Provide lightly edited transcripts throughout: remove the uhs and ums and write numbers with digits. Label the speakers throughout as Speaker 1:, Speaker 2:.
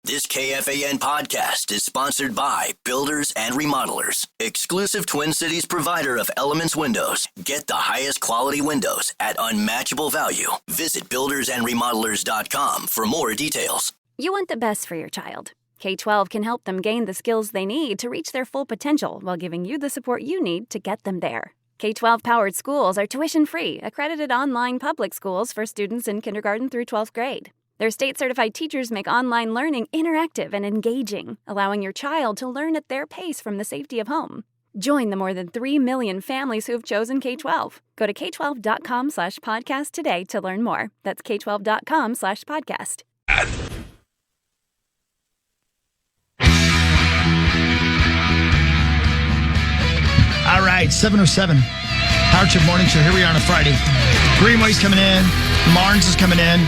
Speaker 1: This KFAN podcast is sponsored by Builders and Remodelers, exclusive Twin Cities provider of Elements Windows. Get the highest quality windows at unmatchable value. Visit buildersandremodelers.com for more details.
Speaker 2: You want the best for your child. K-12 can help them gain the skills they need to reach their full potential while giving you the support you need to get them there. K-12-powered schools are tuition-free, accredited online public schools for students in kindergarten through 12th grade. Their state-certified teachers make online learning interactive and engaging, allowing your child to learn at their pace from the safety of home. Join the more than 3 million families who have chosen K-12. Go to k12.com/podcast today to learn more. That's k12.com/podcast.
Speaker 3: All right, 7:07. Howard Chip Morning Show. Here we are on a Friday. Greenway's coming in. Marney is coming in.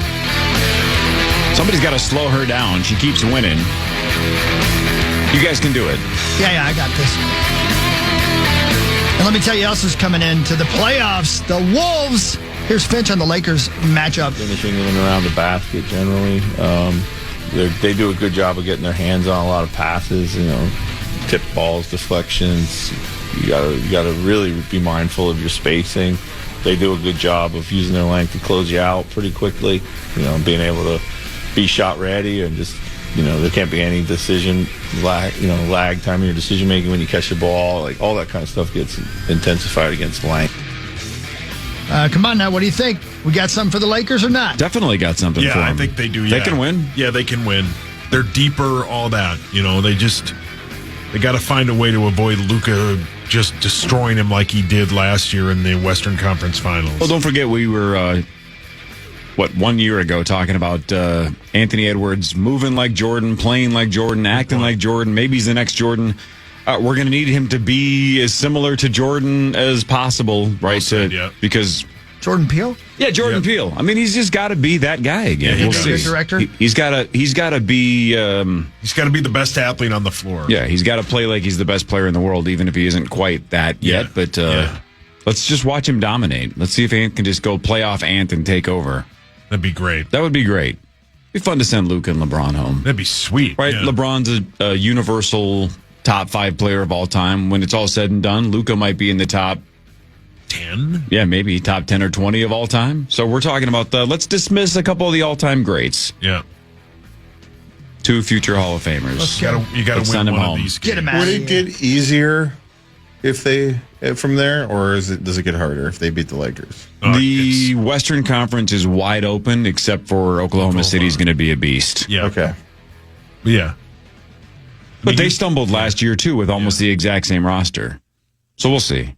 Speaker 4: Somebody's got to slow her down. She keeps winning. You guys can do it.
Speaker 3: Yeah, I got this. And let me tell you else is coming into the playoffs. The Wolves. Here's Finch on the Lakers matchup.
Speaker 5: Finishing in and around the basket generally. They do a good job of getting their hands on a lot of passes, tip balls, deflections. You gotta really be mindful of your spacing. They do a good job of using their length to close you out pretty quickly, being able to be shot ready and just, there can't be any lag time in your decision making when you catch the ball. Like all that kind of stuff gets intensified against length.
Speaker 3: Come on now, what do you think? We got something for the Lakers or not?
Speaker 4: Definitely got something for them.
Speaker 6: Yeah, I think they do.
Speaker 4: They can win.
Speaker 6: Yeah, they can win. They're deeper, all that. They got to find a way to avoid Luka just destroying him like he did last year in the Western Conference Finals.
Speaker 4: Well, don't forget we were, 1 year ago talking about Anthony Edwards moving like Jordan, playing like Jordan, acting like Jordan. Maybe he's the next Jordan. We're going to need him to be as similar to Jordan as possible, right? Because
Speaker 3: Jordan Peele?
Speaker 4: Yeah, Jordan Peele. I mean, he's just got to be that guy again.
Speaker 3: We'll see. Director?
Speaker 4: He's got to be.
Speaker 6: He's got to be the best athlete on the floor.
Speaker 4: Yeah, he's got to play like he's the best player in the world, even if he isn't quite that yet. But let's just watch him dominate. Let's see if Ant can just go playoff Ant and take over.
Speaker 6: That'd be great.
Speaker 4: That would be great. It'd be fun to send Luka and LeBron home.
Speaker 6: That'd be sweet.
Speaker 4: Right? Yeah. LeBron's a universal top 5 player of all time. When it's all said and done, Luka might be in the top
Speaker 6: 10?
Speaker 4: Yeah, maybe top 10 or 20 of all time. So we're talking about let's dismiss a couple of the all-time greats.
Speaker 6: Yeah.
Speaker 4: 2 future Hall of Famers.
Speaker 6: You got to win one of these games.
Speaker 5: Would it get easier if they from there, or does it get harder if they beat the Lakers?
Speaker 4: The Western Conference is wide open, except for Oklahoma City's going to be a beast.
Speaker 6: Yeah.
Speaker 5: Okay.
Speaker 6: Yeah.
Speaker 4: But they stumbled last year, too, with almost the exact same roster. So we'll see.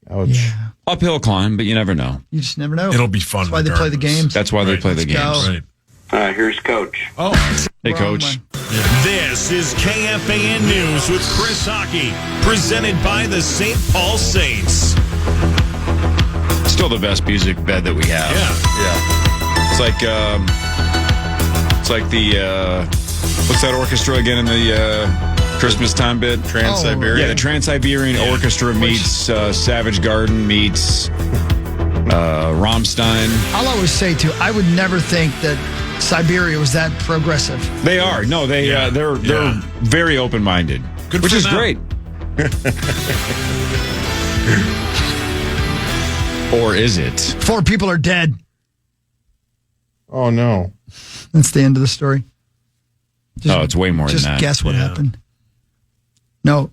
Speaker 5: Ouch.
Speaker 3: Yeah.
Speaker 4: Uphill climb, but you never know.
Speaker 3: You just never know.
Speaker 6: It'll be fun.
Speaker 3: That's why they play the games.
Speaker 4: That's why they play the games.
Speaker 6: Right.
Speaker 7: Here's Coach.
Speaker 6: Oh.
Speaker 4: Hey, Coach.
Speaker 8: This is KFAN News with Chris Hockey, presented by the St. Paul Saints.
Speaker 4: Still the best music bed that we have.
Speaker 6: Yeah.
Speaker 4: It's like the what's that orchestra again in the Christmas time bit?
Speaker 5: Trans-Siberian.
Speaker 4: Yeah, the Trans-Siberian Orchestra meets Savage Garden meets Rammstein.
Speaker 3: I'll always say, too, I would never think that Siberia was that progressive.
Speaker 4: They are. No, they're very open-minded, which is great. Or is it?
Speaker 3: 4 people are dead.
Speaker 5: Oh, no.
Speaker 3: That's the end of the story.
Speaker 4: It's way more than that.
Speaker 3: Just guess what happened. No.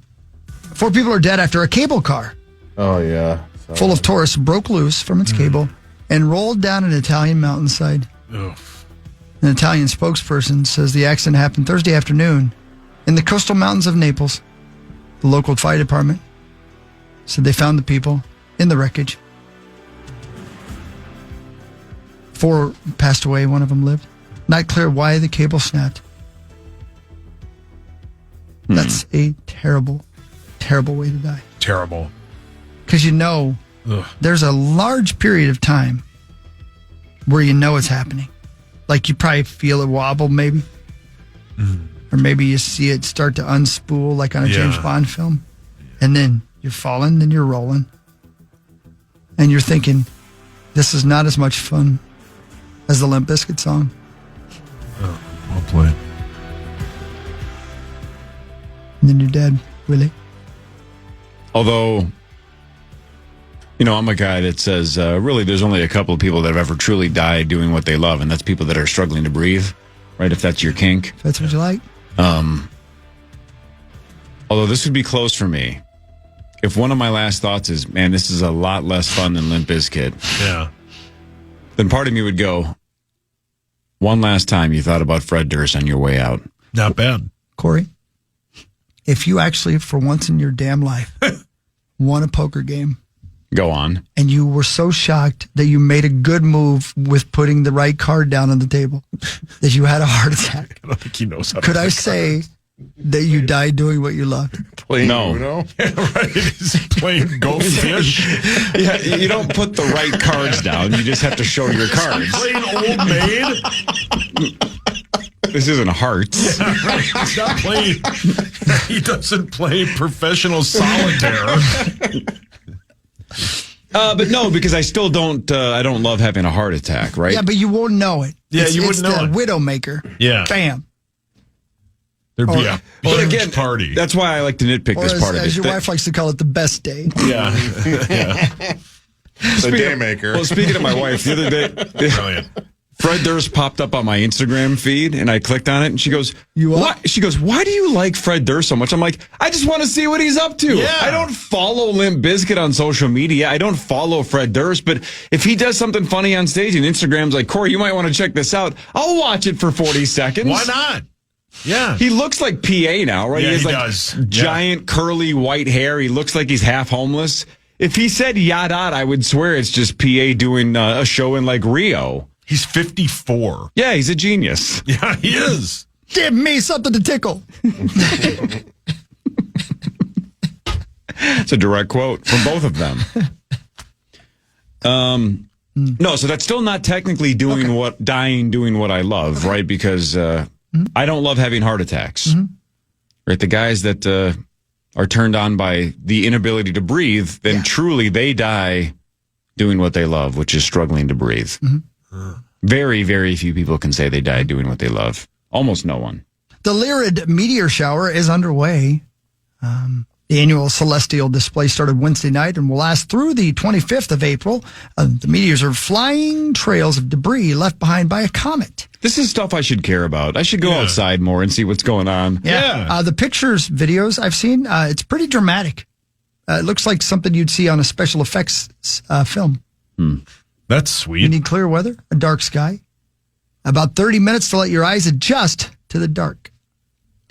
Speaker 3: 4 people are dead after a cable car
Speaker 5: Oh, yeah.
Speaker 3: full of tourists broke loose from its cable and rolled down an Italian mountainside.
Speaker 6: Ugh.
Speaker 3: An Italian spokesperson says the accident happened Thursday afternoon in the coastal mountains of Naples. The local fire department said they found the people in the wreckage. 4 passed away, 1 of them lived. Not clear why the cable snapped. That's a terrible, terrible way to die.
Speaker 6: Terrible.
Speaker 3: Because there's a large period of time where it's happening. Like you probably feel it wobble maybe. Or maybe you see it start to unspool like on a James Bond film. And then you're falling, then you're rolling. And you're thinking, this is not as much fun as the Limp Bizkit song.
Speaker 6: Oh, well played.
Speaker 3: And then you're dead. Really?
Speaker 4: Although, I'm a guy that says, really, there's only a couple of people that have ever truly died doing what they love, and that's people that are struggling to breathe, right? If that's your kink.
Speaker 3: If that's what you like.
Speaker 4: Although this would be close for me. If one of my last thoughts is, man, this is a lot less fun than Limp Bizkit.
Speaker 6: Yeah.
Speaker 4: Then part of me would go, one last time you thought about Fred Durst on your way out.
Speaker 6: Not bad.
Speaker 3: Corey, if you actually, for once in your damn life, won a poker game.
Speaker 4: Go on.
Speaker 3: And you were so shocked that you made a good move with putting the right card down on the table that you had a heart attack.
Speaker 6: I don't think he knows how to
Speaker 3: Could
Speaker 6: play
Speaker 3: I say that you died doing what you loved?
Speaker 5: Playing
Speaker 4: No.
Speaker 5: Uno?
Speaker 6: Yeah, right. He's playing goldfish.
Speaker 4: Yeah, you don't put the right cards down. You just have to show your cards.
Speaker 6: Playing Old Maid.
Speaker 4: This isn't Hearts.
Speaker 6: He's not playing. He doesn't play professional solitaire.
Speaker 4: But no, because I still don't. I don't love having a heart attack, right?
Speaker 3: Yeah, but you won't know it.
Speaker 6: Yeah, you wouldn't know
Speaker 3: It's
Speaker 6: it.
Speaker 3: the Widowmaker.
Speaker 6: Yeah.
Speaker 3: Bam.
Speaker 6: There'd be a
Speaker 4: But
Speaker 6: huge
Speaker 4: again,
Speaker 6: party.
Speaker 4: That's why I like to nitpick
Speaker 3: Or
Speaker 4: this part of
Speaker 3: as
Speaker 4: it.
Speaker 3: your wife likes to call it, the best day.
Speaker 6: Yeah.
Speaker 5: The day maker.
Speaker 4: Well, speaking of my wife, the other day,
Speaker 6: Brilliant.
Speaker 4: Fred Durst popped up on my Instagram feed, and I clicked on it, and she goes,
Speaker 3: You what?
Speaker 4: "What?" She goes, "Why do you like Fred Durst so much?" I'm like, "I just want to see what he's up to."
Speaker 6: Yeah.
Speaker 4: I don't follow Limp Bizkit on social media. I don't follow Fred Durst, but if he does something funny on stage and Instagram's like, "Corey, you might want to check this out," I'll watch it for 40 seconds.
Speaker 6: Why not? Yeah.
Speaker 4: He looks like PA now, right?
Speaker 6: Yeah,
Speaker 4: has
Speaker 6: he
Speaker 4: like
Speaker 6: does.
Speaker 4: giant curly white hair. He looks like he's half homeless. If he said yada, I would swear it's just PA doing a show in like Rio.
Speaker 6: He's 54.
Speaker 4: Yeah, he's a genius.
Speaker 6: Yeah, he is.
Speaker 3: Give me something to tickle.
Speaker 4: It's a direct quote from both of them. No, so that's still not technically doing what I love, right? Because I don't love having heart attacks. Right? The guys that are turned on by the inability to breathe, then truly they die doing what they love, which is struggling to breathe. Very, very few people can say they died doing what they love. Almost no one.
Speaker 3: The Lyrid meteor shower is underway. The annual celestial display started Wednesday night and will last through the 25th of April. The meteors are flying trails of debris left behind by a comet.
Speaker 4: This is stuff I should care about. I should go outside more and see what's going on.
Speaker 6: Yeah.
Speaker 3: The pictures, videos I've seen, it's pretty dramatic. It looks like something you'd see on a special effects film.
Speaker 6: That's
Speaker 3: You
Speaker 6: sweet.
Speaker 3: need clear weather, a dark sky, about 30 minutes to let your eyes adjust to the dark.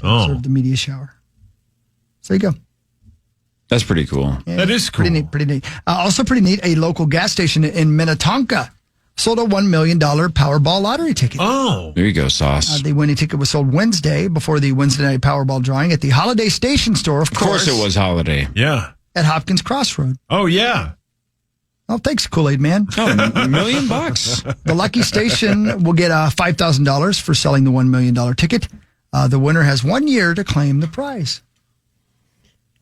Speaker 3: Observe the meteor shower. So there you go.
Speaker 4: That's pretty cool.
Speaker 3: Yeah,
Speaker 6: That is cool.
Speaker 3: Pretty neat. Also pretty neat, a local gas station in Minnetonka sold a $1 million Powerball lottery ticket.
Speaker 6: Oh.
Speaker 4: There you go, Sauce.
Speaker 3: The winning ticket was sold Wednesday before the Wednesday night Powerball drawing at the Holiday Station store, of
Speaker 4: Of course it was holiday.
Speaker 6: Yeah.
Speaker 3: at Hopkins Crossroad.
Speaker 6: Oh, yeah.
Speaker 3: Oh, thanks, Kool-Aid Man.
Speaker 4: Oh, $1 million bucks.
Speaker 3: The lucky station will get $5,000 for selling the $1 million ticket. The winner has 1 year to claim the prize.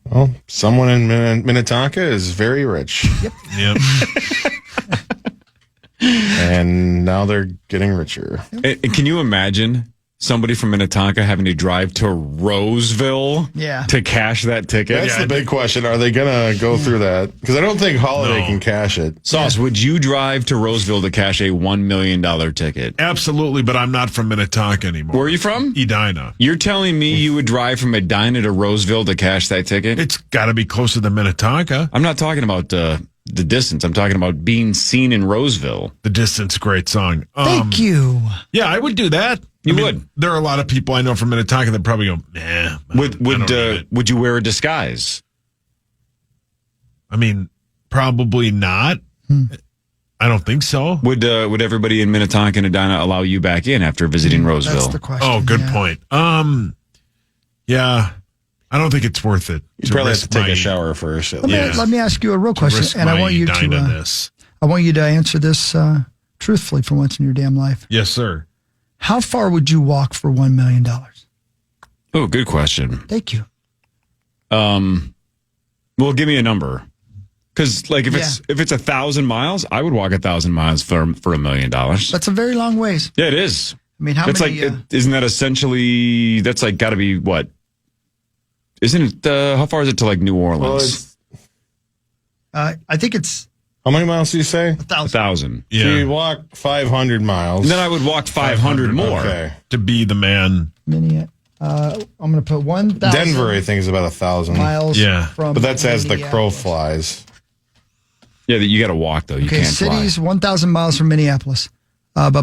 Speaker 5: Well, someone in Minnetonka is very rich.
Speaker 6: Yep.
Speaker 5: And now they're getting richer.
Speaker 4: And can you imagine somebody from Minnetonka having to drive to Roseville to cash that ticket?
Speaker 5: That's the big question. Are they going to go through that? Because I don't think Holiday can cash it.
Speaker 4: Sauce, would you drive to Roseville to cash a $1 million ticket?
Speaker 6: Absolutely, but I'm not from Minnetonka anymore.
Speaker 4: Where are you from?
Speaker 6: Edina.
Speaker 4: You're telling me you would drive from Edina to Roseville to cash that ticket?
Speaker 6: It's got to be closer than Minnetonka.
Speaker 4: I'm not talking about the distance. I'm talking about being seen in Roseville.
Speaker 6: The Distance, great song.
Speaker 3: Thank you.
Speaker 6: Yeah, I would do that.
Speaker 4: You
Speaker 6: I mean,
Speaker 4: would.
Speaker 6: There are a lot of people I know from Minnetonka that probably go, nah.
Speaker 4: Would you wear a disguise?
Speaker 6: I mean, probably not. I don't think so.
Speaker 4: Would everybody in Minnetonka and Edina allow you back in after visiting Roseville?
Speaker 3: That's the question.
Speaker 6: Oh, good point. Yeah, I don't think it's worth it.
Speaker 4: You probably have to take a shower first.
Speaker 3: Let me ask you a real
Speaker 6: risk
Speaker 3: question, and I
Speaker 6: my
Speaker 3: want you
Speaker 6: Edina-ness.
Speaker 3: I want you to answer this truthfully for once in your damn life.
Speaker 6: Yes, sir.
Speaker 3: How far would you walk for $1 million?
Speaker 4: Oh, good question.
Speaker 3: Thank you.
Speaker 4: Well, give me a number. Because, like, if it's 1,000 miles, I would walk 1,000 miles for $1 million.
Speaker 3: That's a very long ways.
Speaker 4: Yeah, it is.
Speaker 3: I mean, how
Speaker 4: That's
Speaker 3: many?
Speaker 4: isn't that essentially? That's like got to be what? Isn't it? How far is it to like New Orleans?
Speaker 3: I think it's
Speaker 7: How many miles do you say?
Speaker 4: 1,000.
Speaker 6: Yeah.
Speaker 7: So you walk 500 miles.
Speaker 4: And then I would walk 500 more.
Speaker 7: Okay.
Speaker 6: To be the man.
Speaker 3: I'm going to put 1,000
Speaker 7: Denver, I think, is about 1,000
Speaker 3: miles from
Speaker 7: But that's as the crow
Speaker 3: Minneapolis.
Speaker 7: flies.
Speaker 4: Yeah, you got to walk though. You
Speaker 3: Okay,
Speaker 4: can't
Speaker 3: cities,
Speaker 4: fly.
Speaker 3: 1,000 miles from Minneapolis. Fort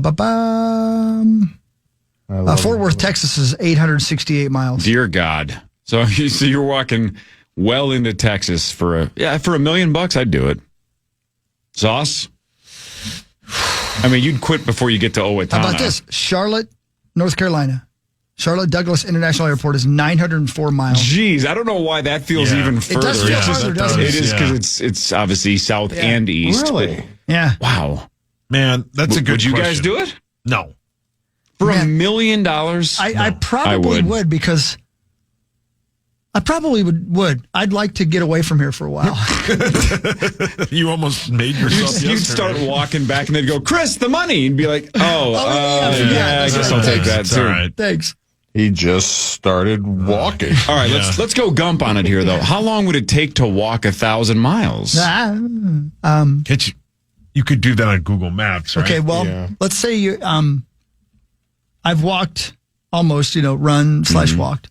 Speaker 3: Worth, Texas is 868 miles.
Speaker 4: Dear God. So you're walking well into Texas for $1 million. I'd do it. Sauce. I mean, you'd quit before you get to Owatonna.
Speaker 3: How about this? Charlotte, North Carolina. Charlotte Douglas International Airport is 904 miles.
Speaker 4: Jeez, I don't know why that feels even further.
Speaker 3: It does feel farther, doesn't it?
Speaker 4: It is because it's obviously south and east.
Speaker 7: Really?
Speaker 3: Yeah.
Speaker 4: Wow.
Speaker 6: Man, that's a good
Speaker 4: Would you guys
Speaker 6: question.
Speaker 4: do it?
Speaker 6: No.
Speaker 4: For $1
Speaker 3: Man.
Speaker 4: million?
Speaker 3: I probably would because I probably would. I'd like to get away from here for a while.
Speaker 6: You almost made yourself
Speaker 4: You'd start walking back and they'd go, Chris, the money. And be like, I guess I'll take that
Speaker 6: It's
Speaker 4: too.
Speaker 6: all right.
Speaker 3: Thanks.
Speaker 7: He just started walking.
Speaker 4: All right, let's go Gump on it here, though. How long would it take to walk 1,000 miles?
Speaker 6: You could do that on Google Maps, right?
Speaker 3: Okay, well, let's say you. I've walked almost, run/walked.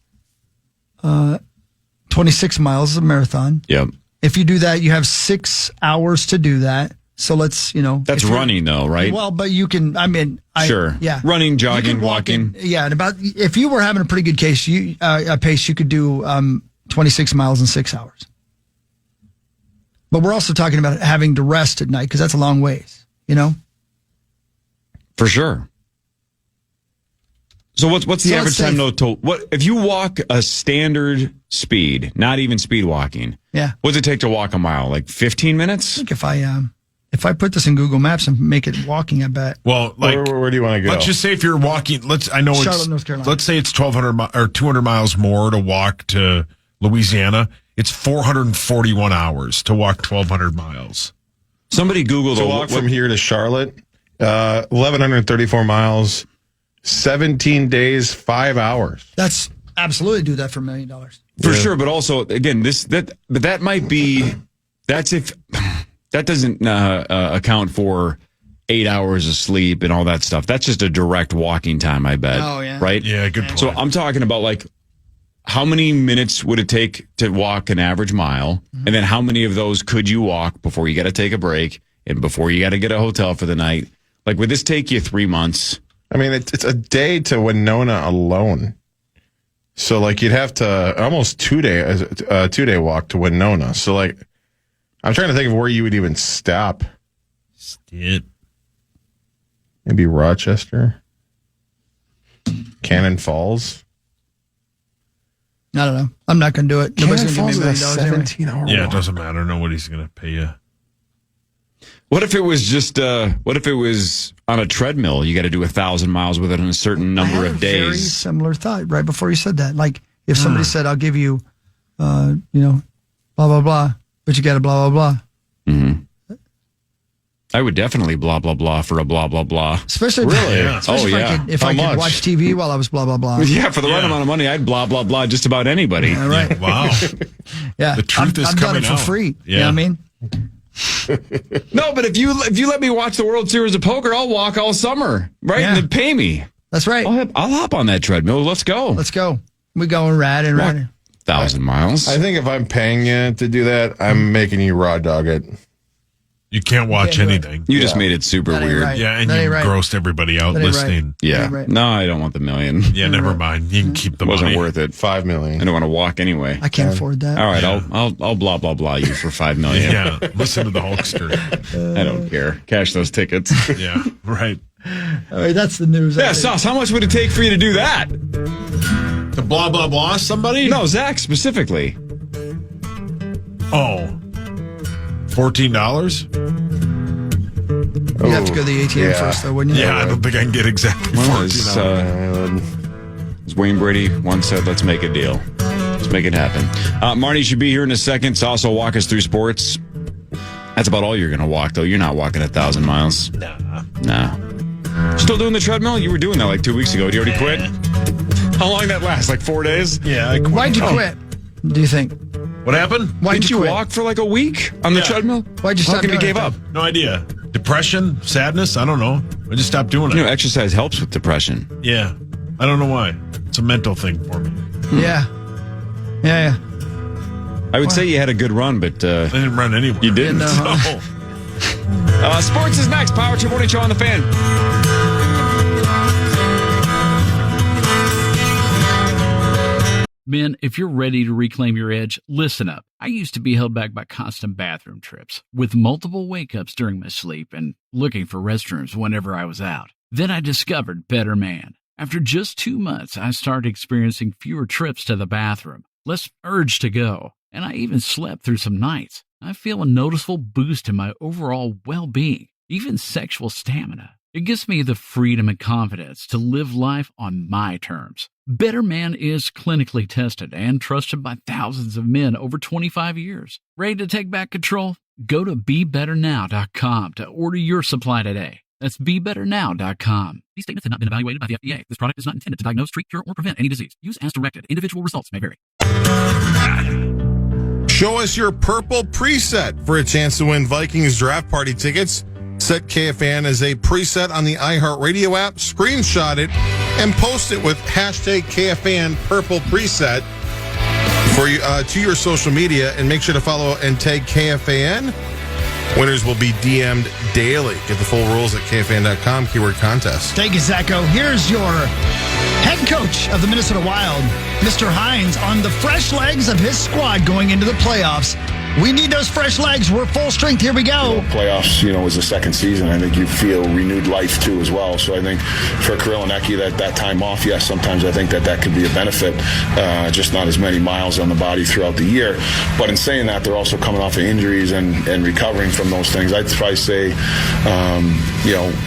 Speaker 3: 26 miles is a marathon.
Speaker 4: Yep.
Speaker 3: If you do that, you have 6 hours to do that. So let's,
Speaker 4: That's running, though, right?
Speaker 3: Well, but you can.
Speaker 4: Sure.
Speaker 3: Yeah.
Speaker 4: Running,
Speaker 3: You
Speaker 4: jogging,
Speaker 3: can walk
Speaker 4: walking.
Speaker 3: and about if you were having a pretty good pace, you could do 26 miles in 6 hours. But we're also talking about having to rest at night because that's a long ways,
Speaker 4: For sure. So what's the average time, though, if you walk a standard speed, not even speed walking, what's it take to walk a mile? Like 15 minutes?
Speaker 3: I think if I put this in Google Maps and make it walking, I bet.
Speaker 6: Well,
Speaker 7: where do you want to go?
Speaker 6: Let's just say if you're walking,
Speaker 3: Charlotte, North Carolina.
Speaker 6: Let's say it's 1,200 or 200 miles more to walk to Louisiana. It's 441 hours to walk 1,200 miles.
Speaker 4: Somebody Googled
Speaker 7: to walk from here to Charlotte, 1,134 miles, 17 days, 5 hours.
Speaker 3: That's absolutely do that for $1 million.
Speaker 4: For sure, but also, again, that might be, that doesn't account for 8 hours of sleep and all that stuff. That's just a direct walking time, I bet.
Speaker 3: Oh, yeah.
Speaker 4: Right?
Speaker 6: Yeah, good point.
Speaker 4: So I'm talking about how many minutes would it take to walk an average mile? Mm-hmm. And then how many of those could you walk before you got to take a break and before you got to get a hotel for the night? Would this take you 3 months?
Speaker 7: I mean, it's a day to Winona alone. So you'd have to almost 2-day walk to Winona. So I'm trying to think of where you would even stop.
Speaker 6: Maybe
Speaker 7: Rochester, Cannon Falls.
Speaker 3: I don't know. I'm not going to do it. Nobody's going to give me $1 million anyway.
Speaker 7: 17-hour
Speaker 6: Yeah,
Speaker 7: walk.
Speaker 6: it doesn't matter. Nobody's going to pay you.
Speaker 4: What if it was just, what if it was on a treadmill? You got to do 1,000 miles with it in a certain number of days.
Speaker 3: Very similar thought right before you said that. If somebody said, I'll give you, blah, blah, blah, but you got to blah, blah, blah.
Speaker 4: Mm-hmm. I would definitely blah, blah, blah for a blah, blah, blah.
Speaker 3: Especially if I could watch TV while I was blah, blah, blah.
Speaker 4: Yeah, for the right amount of money, I'd blah, blah, blah just about anybody.
Speaker 3: Yeah, right.
Speaker 6: Yeah, wow.
Speaker 3: Yeah.
Speaker 6: The truth is
Speaker 3: I've
Speaker 6: coming
Speaker 3: done it for
Speaker 6: out.
Speaker 3: free.
Speaker 6: Yeah.
Speaker 3: You know what I mean?
Speaker 4: No, but if you let me watch the World Series of Poker, I'll walk all summer, right?
Speaker 3: Yeah.
Speaker 4: And then pay me.
Speaker 3: That's right.
Speaker 4: I'll hop on that treadmill. Let's go.
Speaker 3: Let's go. We go and ride and ride.
Speaker 4: 1,000 miles.
Speaker 7: I think if I'm paying you to do that, I'm making you raw dog it.
Speaker 6: You can't watch anything.
Speaker 4: You just made it super
Speaker 3: That ain't
Speaker 4: weird.
Speaker 3: right.
Speaker 6: Yeah, and
Speaker 3: That
Speaker 6: you
Speaker 3: ain't right.
Speaker 6: grossed everybody out
Speaker 3: That ain't
Speaker 6: listening.
Speaker 3: right.
Speaker 4: Yeah.
Speaker 3: Right.
Speaker 4: No, I don't want the $1 million.
Speaker 6: Yeah, never mind. You can keep the
Speaker 4: It wasn't
Speaker 6: money.
Speaker 4: worth it.
Speaker 7: $5 million.
Speaker 4: I don't want to walk anyway.
Speaker 3: I can't afford that.
Speaker 4: All right, I'll blah blah blah you for $5 million.
Speaker 6: Yeah, listen to the Hulkster.
Speaker 4: I don't care. Cash those tickets.
Speaker 6: Yeah, right.
Speaker 3: All right, that's the news.
Speaker 4: Yeah, Sauce, how much would it take for you to do that?
Speaker 6: The blah, blah, blah somebody?
Speaker 4: No, Zach specifically.
Speaker 6: Oh. $14?
Speaker 3: You'd have to go to the ATM first, though, wouldn't you?
Speaker 6: Yeah, I don't think I can get exactly
Speaker 4: Well,
Speaker 6: $14.
Speaker 4: as Wayne Brady once said, let's make a deal. Let's make it happen. Marney should be here in a second. Sauce will walk us through sports. That's about all you're going to walk, though. You're not walking 1,000 miles. Nah. Still doing the treadmill? You were doing that 2 weeks ago. Did you already quit? How long did that last? 4 days?
Speaker 6: Yeah, I quit.
Speaker 3: Why'd you quit? do you think?
Speaker 6: What happened?
Speaker 3: Why'd
Speaker 4: Didn't
Speaker 3: you
Speaker 4: you
Speaker 3: quit?
Speaker 4: walk for like a week on the treadmill?
Speaker 3: Why'd you
Speaker 4: How
Speaker 3: stop
Speaker 4: come you
Speaker 3: doing
Speaker 4: gave
Speaker 3: it,
Speaker 4: up?
Speaker 6: No idea. Depression, sadness, I don't know. I just stopped doing it.
Speaker 4: You know, exercise helps with depression.
Speaker 6: Yeah. I don't know why. It's a mental thing for me.
Speaker 3: Yeah. Yeah.
Speaker 4: I would say you had a good run, but
Speaker 6: I didn't run anywhere.
Speaker 4: you didn't.
Speaker 6: No.
Speaker 4: Sports is next. Power 2 Morning Show on the Fan.
Speaker 9: Men, if you're ready to reclaim your edge, listen up. I used to be held back by constant bathroom trips, with multiple wake-ups during my sleep and looking for restrooms whenever I was out. Then I discovered Better Man. After just 2 months, I started experiencing fewer trips to the bathroom, less urge to go, and I even slept through some nights. I feel a noticeable boost in my overall well-being, even sexual stamina. It gives me the freedom and confidence to live life on my terms. Better Man is clinically tested and trusted by thousands of men over 25 years. Ready to take back control? Go to BeBetterNow.com to order your supply today. That's BeBetterNow.com. These statements have not been evaluated by the FDA. This product is not intended to diagnose, treat, cure, or prevent any disease. Use as directed. Individual results may vary.
Speaker 7: Show us your purple preset for a chance to win Vikings draft party tickets. Set KFAN as a preset on the iHeartRadio app, screenshot it, and post it with hashtag KFAN purple preset for you, to your social media, and make sure to follow and tag KFAN. Winners will be DM'd daily. Get the full rules at KFAN.com, keyword contest.
Speaker 3: Thank you, Zacho. Here's your head coach of the Minnesota Wild, Mr. Hines, on the fresh legs of his squad going into the playoffs. We need those fresh legs. We're full strength. Here we go.
Speaker 10: Playoffs, is the second season. I think you feel renewed life, too, as well. So I think for Kirill and Eki, that time off, yes, sometimes I think that could be a benefit. Just not as many miles on the body throughout the year. But in saying that, they're also coming off of injuries and recovering from those things. I'd probably say,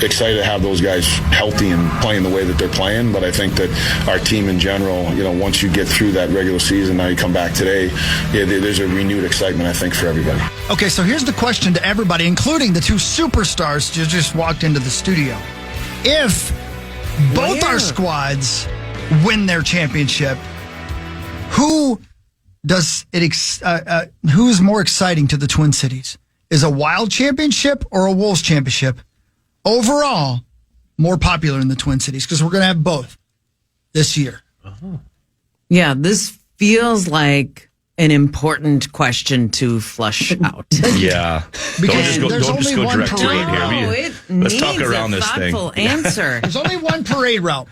Speaker 10: excited to have those guys healthy and playing the way that they're playing. But I think that our team in general, once you get through that regular season, now you come back today, there's a renewed excitement, I think, for everybody.
Speaker 3: Okay, so here's the question to everybody, including the two superstars who just walked into the studio. If both our squads win their championship, who's more exciting to the Twin Cities? Is a Wild championship or a Wolves championship overall more popular in the Twin Cities? Because we're going to have both this year.
Speaker 11: Yeah, this feels like an important question to flush out.
Speaker 12: Yeah.
Speaker 3: Because
Speaker 12: don't
Speaker 3: there's
Speaker 12: just
Speaker 3: only
Speaker 12: go
Speaker 3: one
Speaker 12: direct to
Speaker 3: parade
Speaker 12: it
Speaker 3: route.
Speaker 12: here. Let's talk around this thing.
Speaker 11: Thoughtful answer.
Speaker 3: There's only one parade route.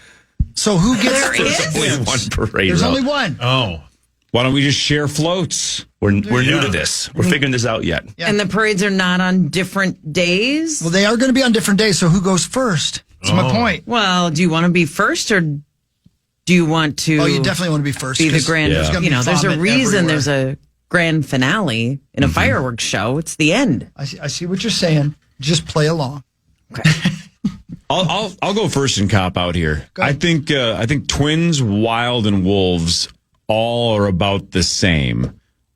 Speaker 3: So who gets
Speaker 12: There's only one parade
Speaker 3: There's
Speaker 12: route.
Speaker 3: only one.
Speaker 6: Oh.
Speaker 4: Why don't we just share floats?
Speaker 12: We're new to this. We're figuring this out yet.
Speaker 3: Yeah.
Speaker 11: And the parades are not on different days?
Speaker 3: Well, they are going to be on different days, so who goes first? That's my point.
Speaker 11: Well, do you want to be first or do you want to
Speaker 3: Oh, you definitely want to be first.
Speaker 11: be the
Speaker 3: 'cause
Speaker 11: grand,
Speaker 3: there's gonna be
Speaker 11: there's a
Speaker 3: vomit
Speaker 11: reason
Speaker 3: everywhere.
Speaker 11: there's a grand finale in a fireworks show. It's the end.
Speaker 3: I see what you're saying. Just play along.
Speaker 4: I'll go first and cop out here.
Speaker 3: Go
Speaker 4: I
Speaker 3: ahead.
Speaker 4: think Twins, Wild, and Wolves all are about the same.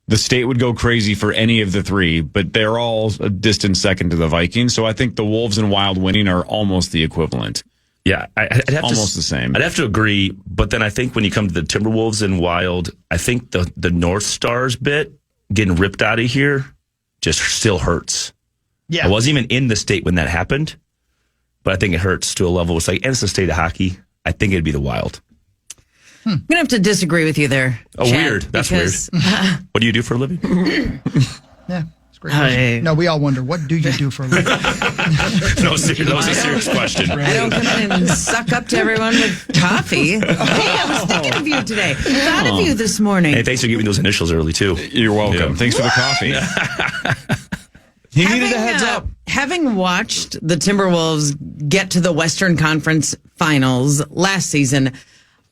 Speaker 4: The state would go crazy for any of the three, but they're all a distant second to the Vikings. So I think the Wolves and Wild winning are almost the equivalent.
Speaker 12: Yeah, I'd have
Speaker 4: Almost the same.
Speaker 12: I'd have to agree, but then I think when you come to the Timberwolves and Wild, I think the North Stars bit getting ripped out of here just still hurts.
Speaker 3: Yeah.
Speaker 12: I wasn't even in the state when that happened, but I think it hurts to a level. It's like, and it's the state of hockey. I think it'd be the Wild.
Speaker 11: I'm going to have to disagree with you there.
Speaker 12: Oh,
Speaker 11: Chad,
Speaker 12: weird. That's
Speaker 11: because,
Speaker 12: weird. What do you do for a living?
Speaker 3: Yeah. It's a great question. No, we all wonder, what do you do for a living?
Speaker 12: No, that was a serious question.
Speaker 11: I don't come in and suck up to everyone with coffee. Hey, I was thinking of you today. Thought of you this morning.
Speaker 12: Hey, thanks for giving those initials early, too.
Speaker 4: You're welcome.
Speaker 12: Yeah.
Speaker 4: Thanks for the coffee. He needed a heads up.
Speaker 11: Having watched the Timberwolves get to the Western Conference Finals last season,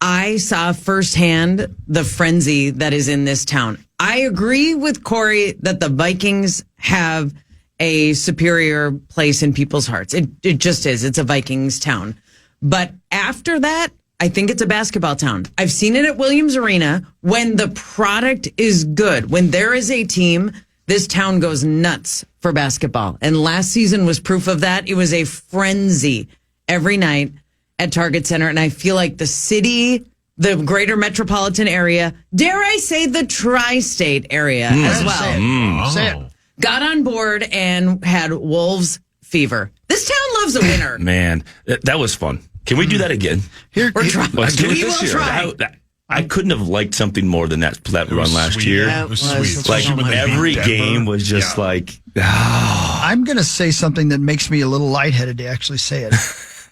Speaker 11: I saw firsthand the frenzy that is in this town. I agree with Corey that the Vikings have a superior place in people's hearts. It just is. It's a Vikings town. But after that, I think it's a basketball town. I've seen it at Williams Arena. When the product is good, when there is a team, this town goes nuts for basketball. And last season was proof of that. It was a frenzy every night at Target Center. And I feel like the city the greater metropolitan area, dare I say the tri-state area as well.
Speaker 3: Say it.
Speaker 11: Got on board and had Wolves fever. This town loves a winner.
Speaker 12: Man, that was fun. Can we do that again?
Speaker 3: We're
Speaker 11: trying.
Speaker 12: Let's do it
Speaker 11: We
Speaker 12: this
Speaker 11: will
Speaker 12: year.
Speaker 11: try.
Speaker 12: I couldn't have liked something more than that run last
Speaker 6: sweet.
Speaker 12: year.
Speaker 11: Yeah,
Speaker 6: It was
Speaker 11: it was.
Speaker 6: sweet.
Speaker 12: Like
Speaker 6: Especially when they
Speaker 12: every
Speaker 6: beat Denver.
Speaker 12: game was just like,
Speaker 3: I'm going to say something that makes me a little lightheaded to actually say it.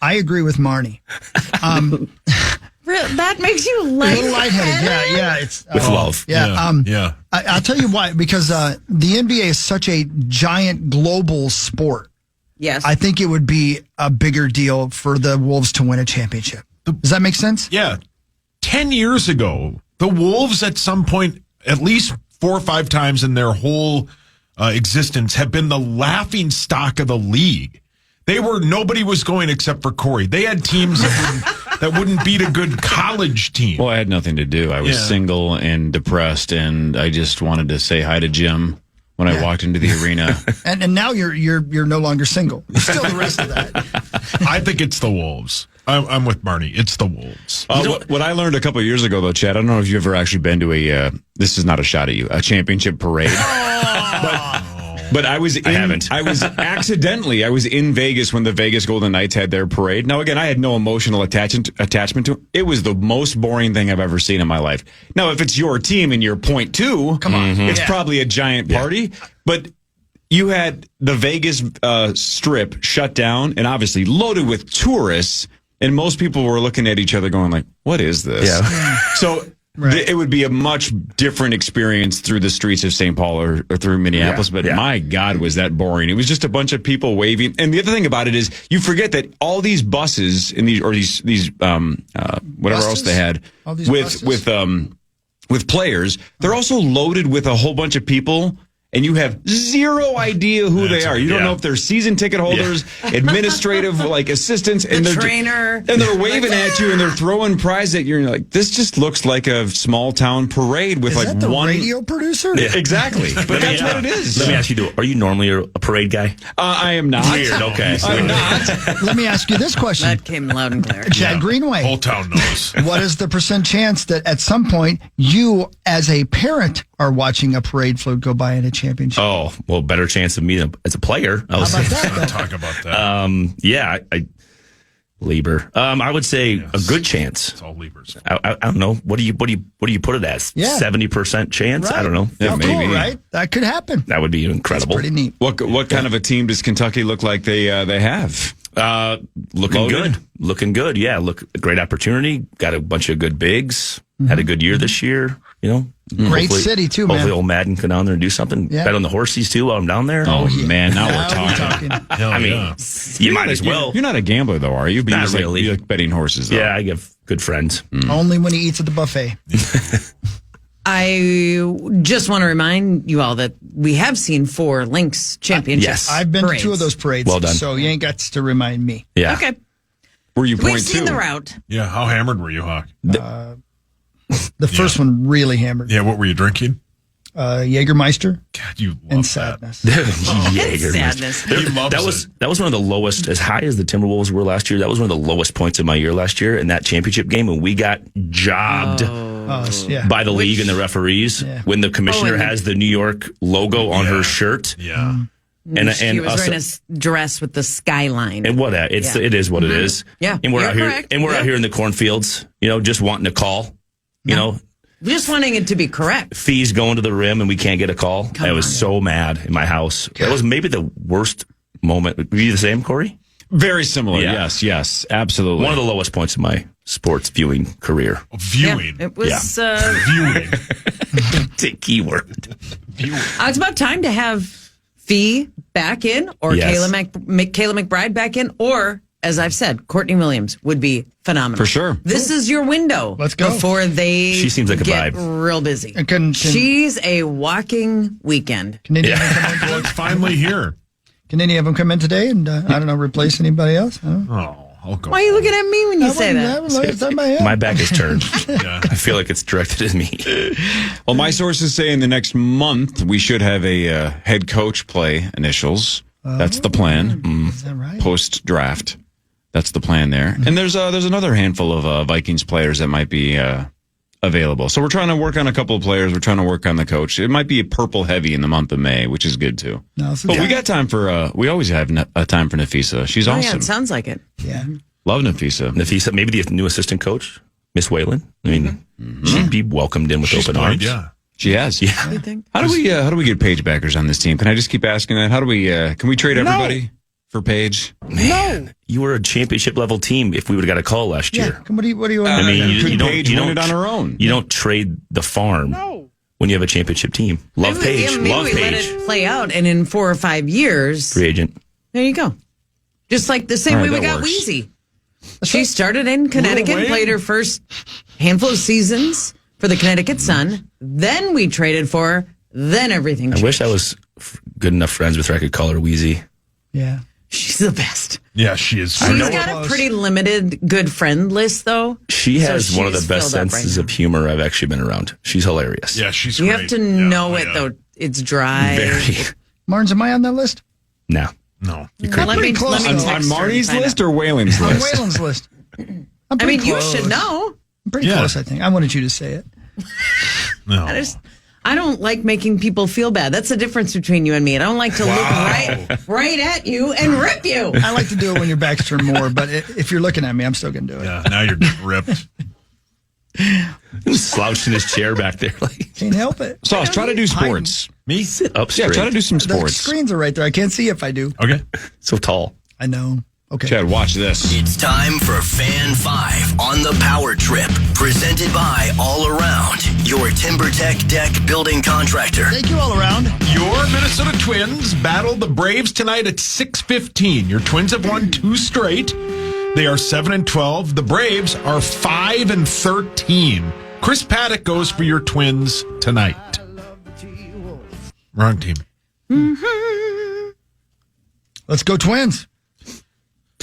Speaker 3: I agree with Marnie.
Speaker 11: That makes you
Speaker 3: A little lightheaded. Yeah. It's
Speaker 12: with love.
Speaker 3: Yeah. I'll tell you why. Because the NBA is such a giant global sport.
Speaker 11: Yes.
Speaker 3: I think it would be a bigger deal for the Wolves to win a championship. Does that make sense?
Speaker 6: Yeah. 10 years ago, the Wolves at some point, at least 4 or 5 times in their whole existence, have been the laughing stock of the league. Nobody was going except for Corey. They had teams that wouldn't beat a good college team.
Speaker 4: Well, I had nothing to do. I was single and depressed, and I just wanted to say hi to Jim when I walked into the arena.
Speaker 3: And now you're no longer single. You're still the rest of that.
Speaker 6: I think it's the Wolves. I'm with Marnie. It's the Wolves.
Speaker 4: What I learned a couple of years ago, though, Chad, I don't know if you've ever actually been to this is not a shot at you, a championship parade. But I haven't. I was in Vegas when the Vegas Golden Knights had their parade. Now, again, I had no emotional attachment to it. It was the most boring thing I've ever seen in my life. Now, if it's your team and you're .2, come on, it's probably a giant party. But you had the Vegas Strip shut down and obviously loaded with tourists, and most people were looking at each other going like, what is this? Yeah. So it would be a much different experience through the streets of St. Paul or through Minneapolis, but my God, was that boring. It was just a bunch of people waving. And the other thing about it is you forget that all these buses in these whatever
Speaker 3: Buses?
Speaker 4: else they had
Speaker 3: All these buses?
Speaker 4: with players, they're also loaded with a whole bunch of people. And you have zero idea who they are. You don't know if they're season ticket holders, administrative assistants, and they're
Speaker 11: trainer,
Speaker 4: and they're waving at you and they're throwing prizes at you. And you're like, this just looks like a small town parade with
Speaker 3: Is that the
Speaker 4: one
Speaker 3: radio producer?
Speaker 4: Yeah, exactly. But that's what it is.
Speaker 12: Let me ask you, are you normally a parade guy?
Speaker 4: I am not.
Speaker 12: Weird. Okay.
Speaker 4: I'm not.
Speaker 3: Let me ask you this question.
Speaker 11: That came loud and clear.
Speaker 3: Chad Greenway.
Speaker 6: Whole town knows.
Speaker 3: What is the % chance that at some point you, as a parent, are watching a parade float go by in a championship?
Speaker 12: Oh, well, better chance of me as a player.
Speaker 3: How about that?
Speaker 6: Let's talk about that.
Speaker 12: I Lieber. I would say a good chance.
Speaker 6: It's all Lieber's.
Speaker 12: I don't know. What do you put it as?
Speaker 3: Yeah.
Speaker 12: 70% chance?
Speaker 3: Right.
Speaker 12: I don't know.
Speaker 4: Yeah,
Speaker 3: How
Speaker 4: maybe.
Speaker 3: cool, right? That could happen.
Speaker 12: That would be incredible.
Speaker 3: Pretty neat.
Speaker 4: What kind of a team does Kentucky look like they have?
Speaker 12: Looking
Speaker 4: Loaded?
Speaker 12: good. Looking good. Yeah. Great opportunity. Got a bunch of man. Had a good year this year.
Speaker 3: Great city, too, man.
Speaker 12: Hopefully old Madden can down there and do something.
Speaker 3: Yeah.
Speaker 12: Bet on the horsies, too, while I'm down there.
Speaker 4: Oh, man. Now we're talking.
Speaker 12: I mean, you might as well.
Speaker 4: You're not a gambler, though, are you? But
Speaker 12: Not really.
Speaker 4: You like betting horses, though.
Speaker 12: Yeah, I have good friends.
Speaker 3: Only when he eats at the buffet.
Speaker 11: I just want to remind you all that we have seen 4 Lynx championships.
Speaker 12: Yes.
Speaker 3: I've been
Speaker 11: parades.
Speaker 3: to 2 of those parades.
Speaker 12: Well done.
Speaker 3: So you ain't got to remind me.
Speaker 12: Yeah.
Speaker 11: Okay.
Speaker 4: Were you
Speaker 11: We've
Speaker 4: .2?
Speaker 11: seen the route.
Speaker 6: Yeah, how hammered were you, Hawk?
Speaker 3: The first one really hammered.
Speaker 6: Yeah, what were you drinking?
Speaker 3: Jägermeister
Speaker 6: God, you love
Speaker 3: and
Speaker 6: that.
Speaker 3: sadness.
Speaker 12: Jaeger.
Speaker 11: Sadness.
Speaker 6: He loves
Speaker 12: That was one of the lowest, as high as the Timberwolves were last year. That was one of the lowest points of my year last year in that championship game, and we got jobbed
Speaker 3: Yeah.
Speaker 12: by the league and the referees when the commissioner has the New York logo on her shirt.
Speaker 6: Yeah.
Speaker 12: And
Speaker 11: She was
Speaker 12: us-
Speaker 11: wearing a dress with the skyline.
Speaker 12: And it is what it is.
Speaker 11: Yeah,
Speaker 12: And we're
Speaker 11: you're
Speaker 12: out here
Speaker 11: correct.
Speaker 12: out here in the cornfields, just wanting to call.
Speaker 11: Just wanting it to be correct.
Speaker 12: Fees going to the rim and we can't get a call. I was so mad in my house. That was maybe the worst moment. Were you the same, Corey?
Speaker 4: Very similar.
Speaker 12: Yeah.
Speaker 4: Yes, absolutely.
Speaker 12: One of the lowest points of my sports viewing career.
Speaker 6: Viewing.
Speaker 11: Yeah, it was.
Speaker 6: Viewing.
Speaker 12: Keyword.
Speaker 11: It's about time to have Fee back in, or
Speaker 12: Yes.
Speaker 11: Kayla McBride back in, or as I've said, Courtney Williams would be phenomenal
Speaker 4: For sure.
Speaker 11: This is your window.
Speaker 3: Let's go.
Speaker 11: Before they
Speaker 12: She seems like a
Speaker 11: get
Speaker 12: vibe.
Speaker 11: real busy.
Speaker 3: And
Speaker 11: She's a walking weekend.
Speaker 3: Can any of them come in
Speaker 6: Well,
Speaker 3: today?
Speaker 6: it's finally here.
Speaker 3: Can any of them come in today and, I don't know, replace anybody else? I don't know.
Speaker 6: Oh, I'll go.
Speaker 11: Why are you looking at me when you say that?
Speaker 12: My back is turned.
Speaker 6: Yeah.
Speaker 12: I feel like it's directed at me.
Speaker 4: Well, my sources say in the next month we should have a head coach play initials. That's the plan.
Speaker 3: Is that right?
Speaker 4: Post draft. That's the plan there. And there's another handful of Vikings players that might be available. So we're trying to work on a couple of players. We're trying to work on the coach. It might be a purple heavy in the month of May, which is good too.
Speaker 3: No,
Speaker 4: but we got time for. We always have a time for Nafisa. She's awesome.
Speaker 11: Yeah, it sounds like it.
Speaker 3: Yeah,
Speaker 12: love Nafisa. Nafisa, maybe the new assistant coach, Miss Whalen. I mean, she'd be welcomed in with open arms.
Speaker 6: Yeah,
Speaker 4: she has.
Speaker 12: Yeah.
Speaker 11: You think?
Speaker 4: How do we get Paige backers on this team? Can I just keep asking that? How do we? Can we trade everybody for Paige?
Speaker 12: Man, you were a championship level team. If we would have got a call last year.
Speaker 3: What do you?
Speaker 12: I mean, you don't
Speaker 4: win it on her own.
Speaker 12: You don't trade the farm when you have a championship team. Love Paige. Love
Speaker 11: Maybe let
Speaker 12: Paige.
Speaker 11: it play out, and in 4 or 5 years,
Speaker 12: Free agent.
Speaker 11: there you go. Just like the same
Speaker 4: All
Speaker 11: way
Speaker 4: right,
Speaker 11: we
Speaker 4: that
Speaker 11: got
Speaker 4: works.
Speaker 11: Wheezy. She started in Connecticut,
Speaker 6: Wayne.
Speaker 11: played her first handful of seasons for the Connecticut Sun. Then we traded for her. Then everything
Speaker 12: I
Speaker 11: changed.
Speaker 12: wish I was good enough friends with her I could call her Wheezy.
Speaker 3: Yeah.
Speaker 11: She's the best.
Speaker 6: yeah, she is.
Speaker 11: She's got a pretty limited good friend list, though.
Speaker 12: She
Speaker 11: So
Speaker 12: has one of the
Speaker 11: she's
Speaker 12: best
Speaker 11: filled up right
Speaker 12: senses
Speaker 11: now.
Speaker 12: of humor I've actually been around. She's hilarious.
Speaker 6: Yeah, she's.
Speaker 11: You
Speaker 6: great.
Speaker 11: have to
Speaker 6: Yeah,
Speaker 11: know
Speaker 6: oh,
Speaker 11: it,
Speaker 6: yeah.
Speaker 11: though. It's dry.
Speaker 12: Very.
Speaker 3: Marnes, am I on that list?
Speaker 12: No.
Speaker 6: No,
Speaker 11: Let me
Speaker 3: close
Speaker 11: text
Speaker 3: though.
Speaker 11: her
Speaker 4: On
Speaker 11: and
Speaker 4: Marnie's
Speaker 11: find
Speaker 4: list
Speaker 11: out.
Speaker 4: or Whalen's
Speaker 3: On
Speaker 4: list?
Speaker 3: Whalen's list. I'm
Speaker 11: I
Speaker 3: pretty
Speaker 11: mean, you
Speaker 3: close.
Speaker 11: should know.
Speaker 3: I'm pretty
Speaker 6: Yeah.
Speaker 3: close, I think. I wanted you to say it.
Speaker 6: no.
Speaker 11: I don't like making people feel bad. That's the difference between you and me. I don't like to look right at you and rip you.
Speaker 3: I like to do it when your back's turned more, but if you're looking at me, I'm still going to do it.
Speaker 6: Yeah, now you're ripped.
Speaker 12: Slouched in his chair back there. Like,
Speaker 3: Can't help it.
Speaker 4: Sauce, try to do sports.
Speaker 6: Me?
Speaker 12: sit up
Speaker 4: Yeah,
Speaker 12: straight.
Speaker 4: try to do some
Speaker 3: The
Speaker 4: sports.
Speaker 3: screens are right there. I can't see if I do.
Speaker 6: Okay.
Speaker 12: So tall.
Speaker 3: I know. Okay.
Speaker 4: Chad, watch this.
Speaker 1: It's time for Fan 5 on the Power Trip, presented by All Around, your TimberTech deck building contractor.
Speaker 3: Thank you all around.
Speaker 6: Your Minnesota Twins battle the Braves tonight at 6:15. Your Twins have won 2 straight. They are 7-12. The Braves are 5-13. Chris Paddock goes for your Twins tonight. Wrong team.
Speaker 3: Let's go Twins.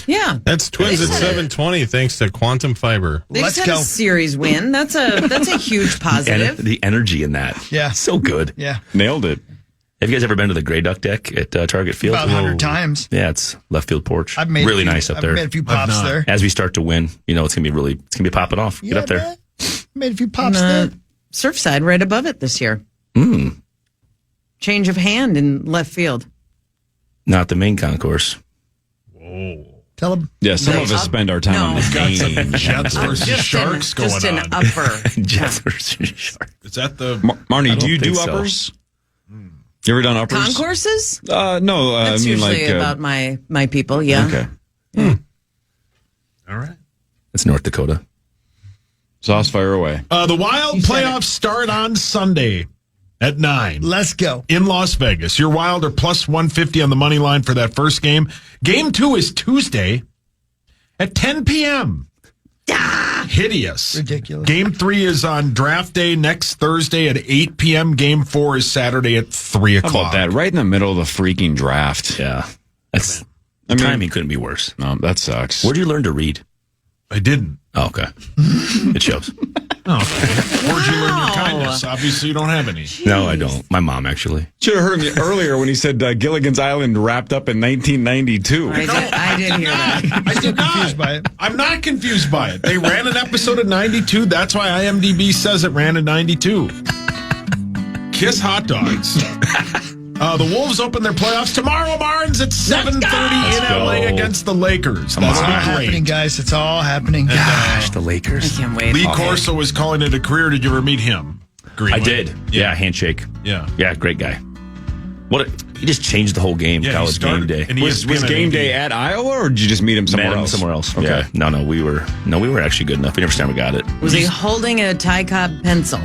Speaker 11: Yeah.
Speaker 7: That's Twins at 7:20 thanks to Quantum Fiber.
Speaker 11: They
Speaker 3: Let's
Speaker 11: just had
Speaker 3: go.
Speaker 11: a series win. That's a huge positive.
Speaker 12: The energy in that.
Speaker 3: Yeah.
Speaker 12: So good.
Speaker 3: Yeah.
Speaker 4: Nailed it.
Speaker 12: Have you guys ever been to the Gray Duck deck at Target Field?
Speaker 3: About 100 times.
Speaker 12: Yeah, it's left field porch.
Speaker 3: I've made
Speaker 12: really
Speaker 3: a few,
Speaker 12: nice up
Speaker 3: I've
Speaker 12: there.
Speaker 3: made a few pops
Speaker 6: not.
Speaker 3: there.
Speaker 12: As we start to win, it's gonna be popping off. Get up there.
Speaker 3: man. Made a few pops there.
Speaker 11: Surfside right above it this year. Change of hand in left field.
Speaker 12: Not the main concourse.
Speaker 3: Tell them.
Speaker 4: Yeah, some of us spend our time on the
Speaker 6: Got some
Speaker 4: game.
Speaker 6: Jets versus Sharks going
Speaker 11: just
Speaker 6: on.
Speaker 11: an upper.
Speaker 12: Jets versus Sharks.
Speaker 6: Is that the
Speaker 4: Marnie, do you do
Speaker 12: think so.
Speaker 4: uppers? You ever done uppers?
Speaker 11: Concourses?
Speaker 4: No,
Speaker 11: That's
Speaker 4: I mean
Speaker 11: usually
Speaker 4: like.
Speaker 11: about my people. Yeah.
Speaker 4: Okay.
Speaker 6: all right?
Speaker 12: It's North Dakota.
Speaker 4: Sauce, fire away.
Speaker 6: The Wild playoffs start on Sunday at 9.
Speaker 3: Let's go.
Speaker 6: In Las Vegas. Your Wild are plus 150 on the money line for that first game. Game 2 is Tuesday at 10 p.m. Hideous.
Speaker 3: Ridiculous.
Speaker 6: Game 3 is on draft day next Thursday at 8 p.m. Game 4 is Saturday at 3
Speaker 4: How
Speaker 6: o'clock.
Speaker 4: about that? Right in the middle of the freaking draft.
Speaker 12: Yeah. That's
Speaker 4: I mean-
Speaker 12: timing couldn't be worse.
Speaker 4: No, that sucks.
Speaker 12: Where'd you learn to read?
Speaker 6: I didn't.
Speaker 12: Oh, okay. It shows.
Speaker 6: Oh, okay. Where'd you learn your kindness? Obviously, you don't have any.
Speaker 12: No, I don't. My mom, actually.
Speaker 4: Should have heard him earlier when he said Gilligan's Island wrapped up in 1992.
Speaker 11: I did hear that.
Speaker 6: I did not.
Speaker 3: confused by it.
Speaker 6: I'm not confused by it. They ran an episode of 92. That's why IMDb says it ran in 92. Kiss hot dogs. The Wolves open their playoffs tomorrow, Barnes, at 7:30 in
Speaker 12: go.
Speaker 6: LA against the Lakers. That's
Speaker 3: It's all
Speaker 6: be
Speaker 3: happening,
Speaker 6: great.
Speaker 3: guys. It's all happening.
Speaker 12: Gosh, the Lakers.
Speaker 11: Can't wait.
Speaker 6: Lee Corso is calling it a career. Did you ever meet him? Greenway?
Speaker 12: I did. Yeah, handshake.
Speaker 6: Yeah.
Speaker 12: Yeah, great guy. He just changed the whole game,
Speaker 6: Yeah, he
Speaker 12: college
Speaker 6: started-
Speaker 12: game day.
Speaker 6: and he
Speaker 4: Was
Speaker 6: ESPN
Speaker 4: game
Speaker 6: and
Speaker 4: day at Iowa, or did you just meet him somewhere
Speaker 12: Met him
Speaker 4: else?
Speaker 12: somewhere else.
Speaker 4: Okay.
Speaker 12: Yeah. No, we were actually good enough. We never never got it.
Speaker 11: Was he holding a Ty Cobb pencil?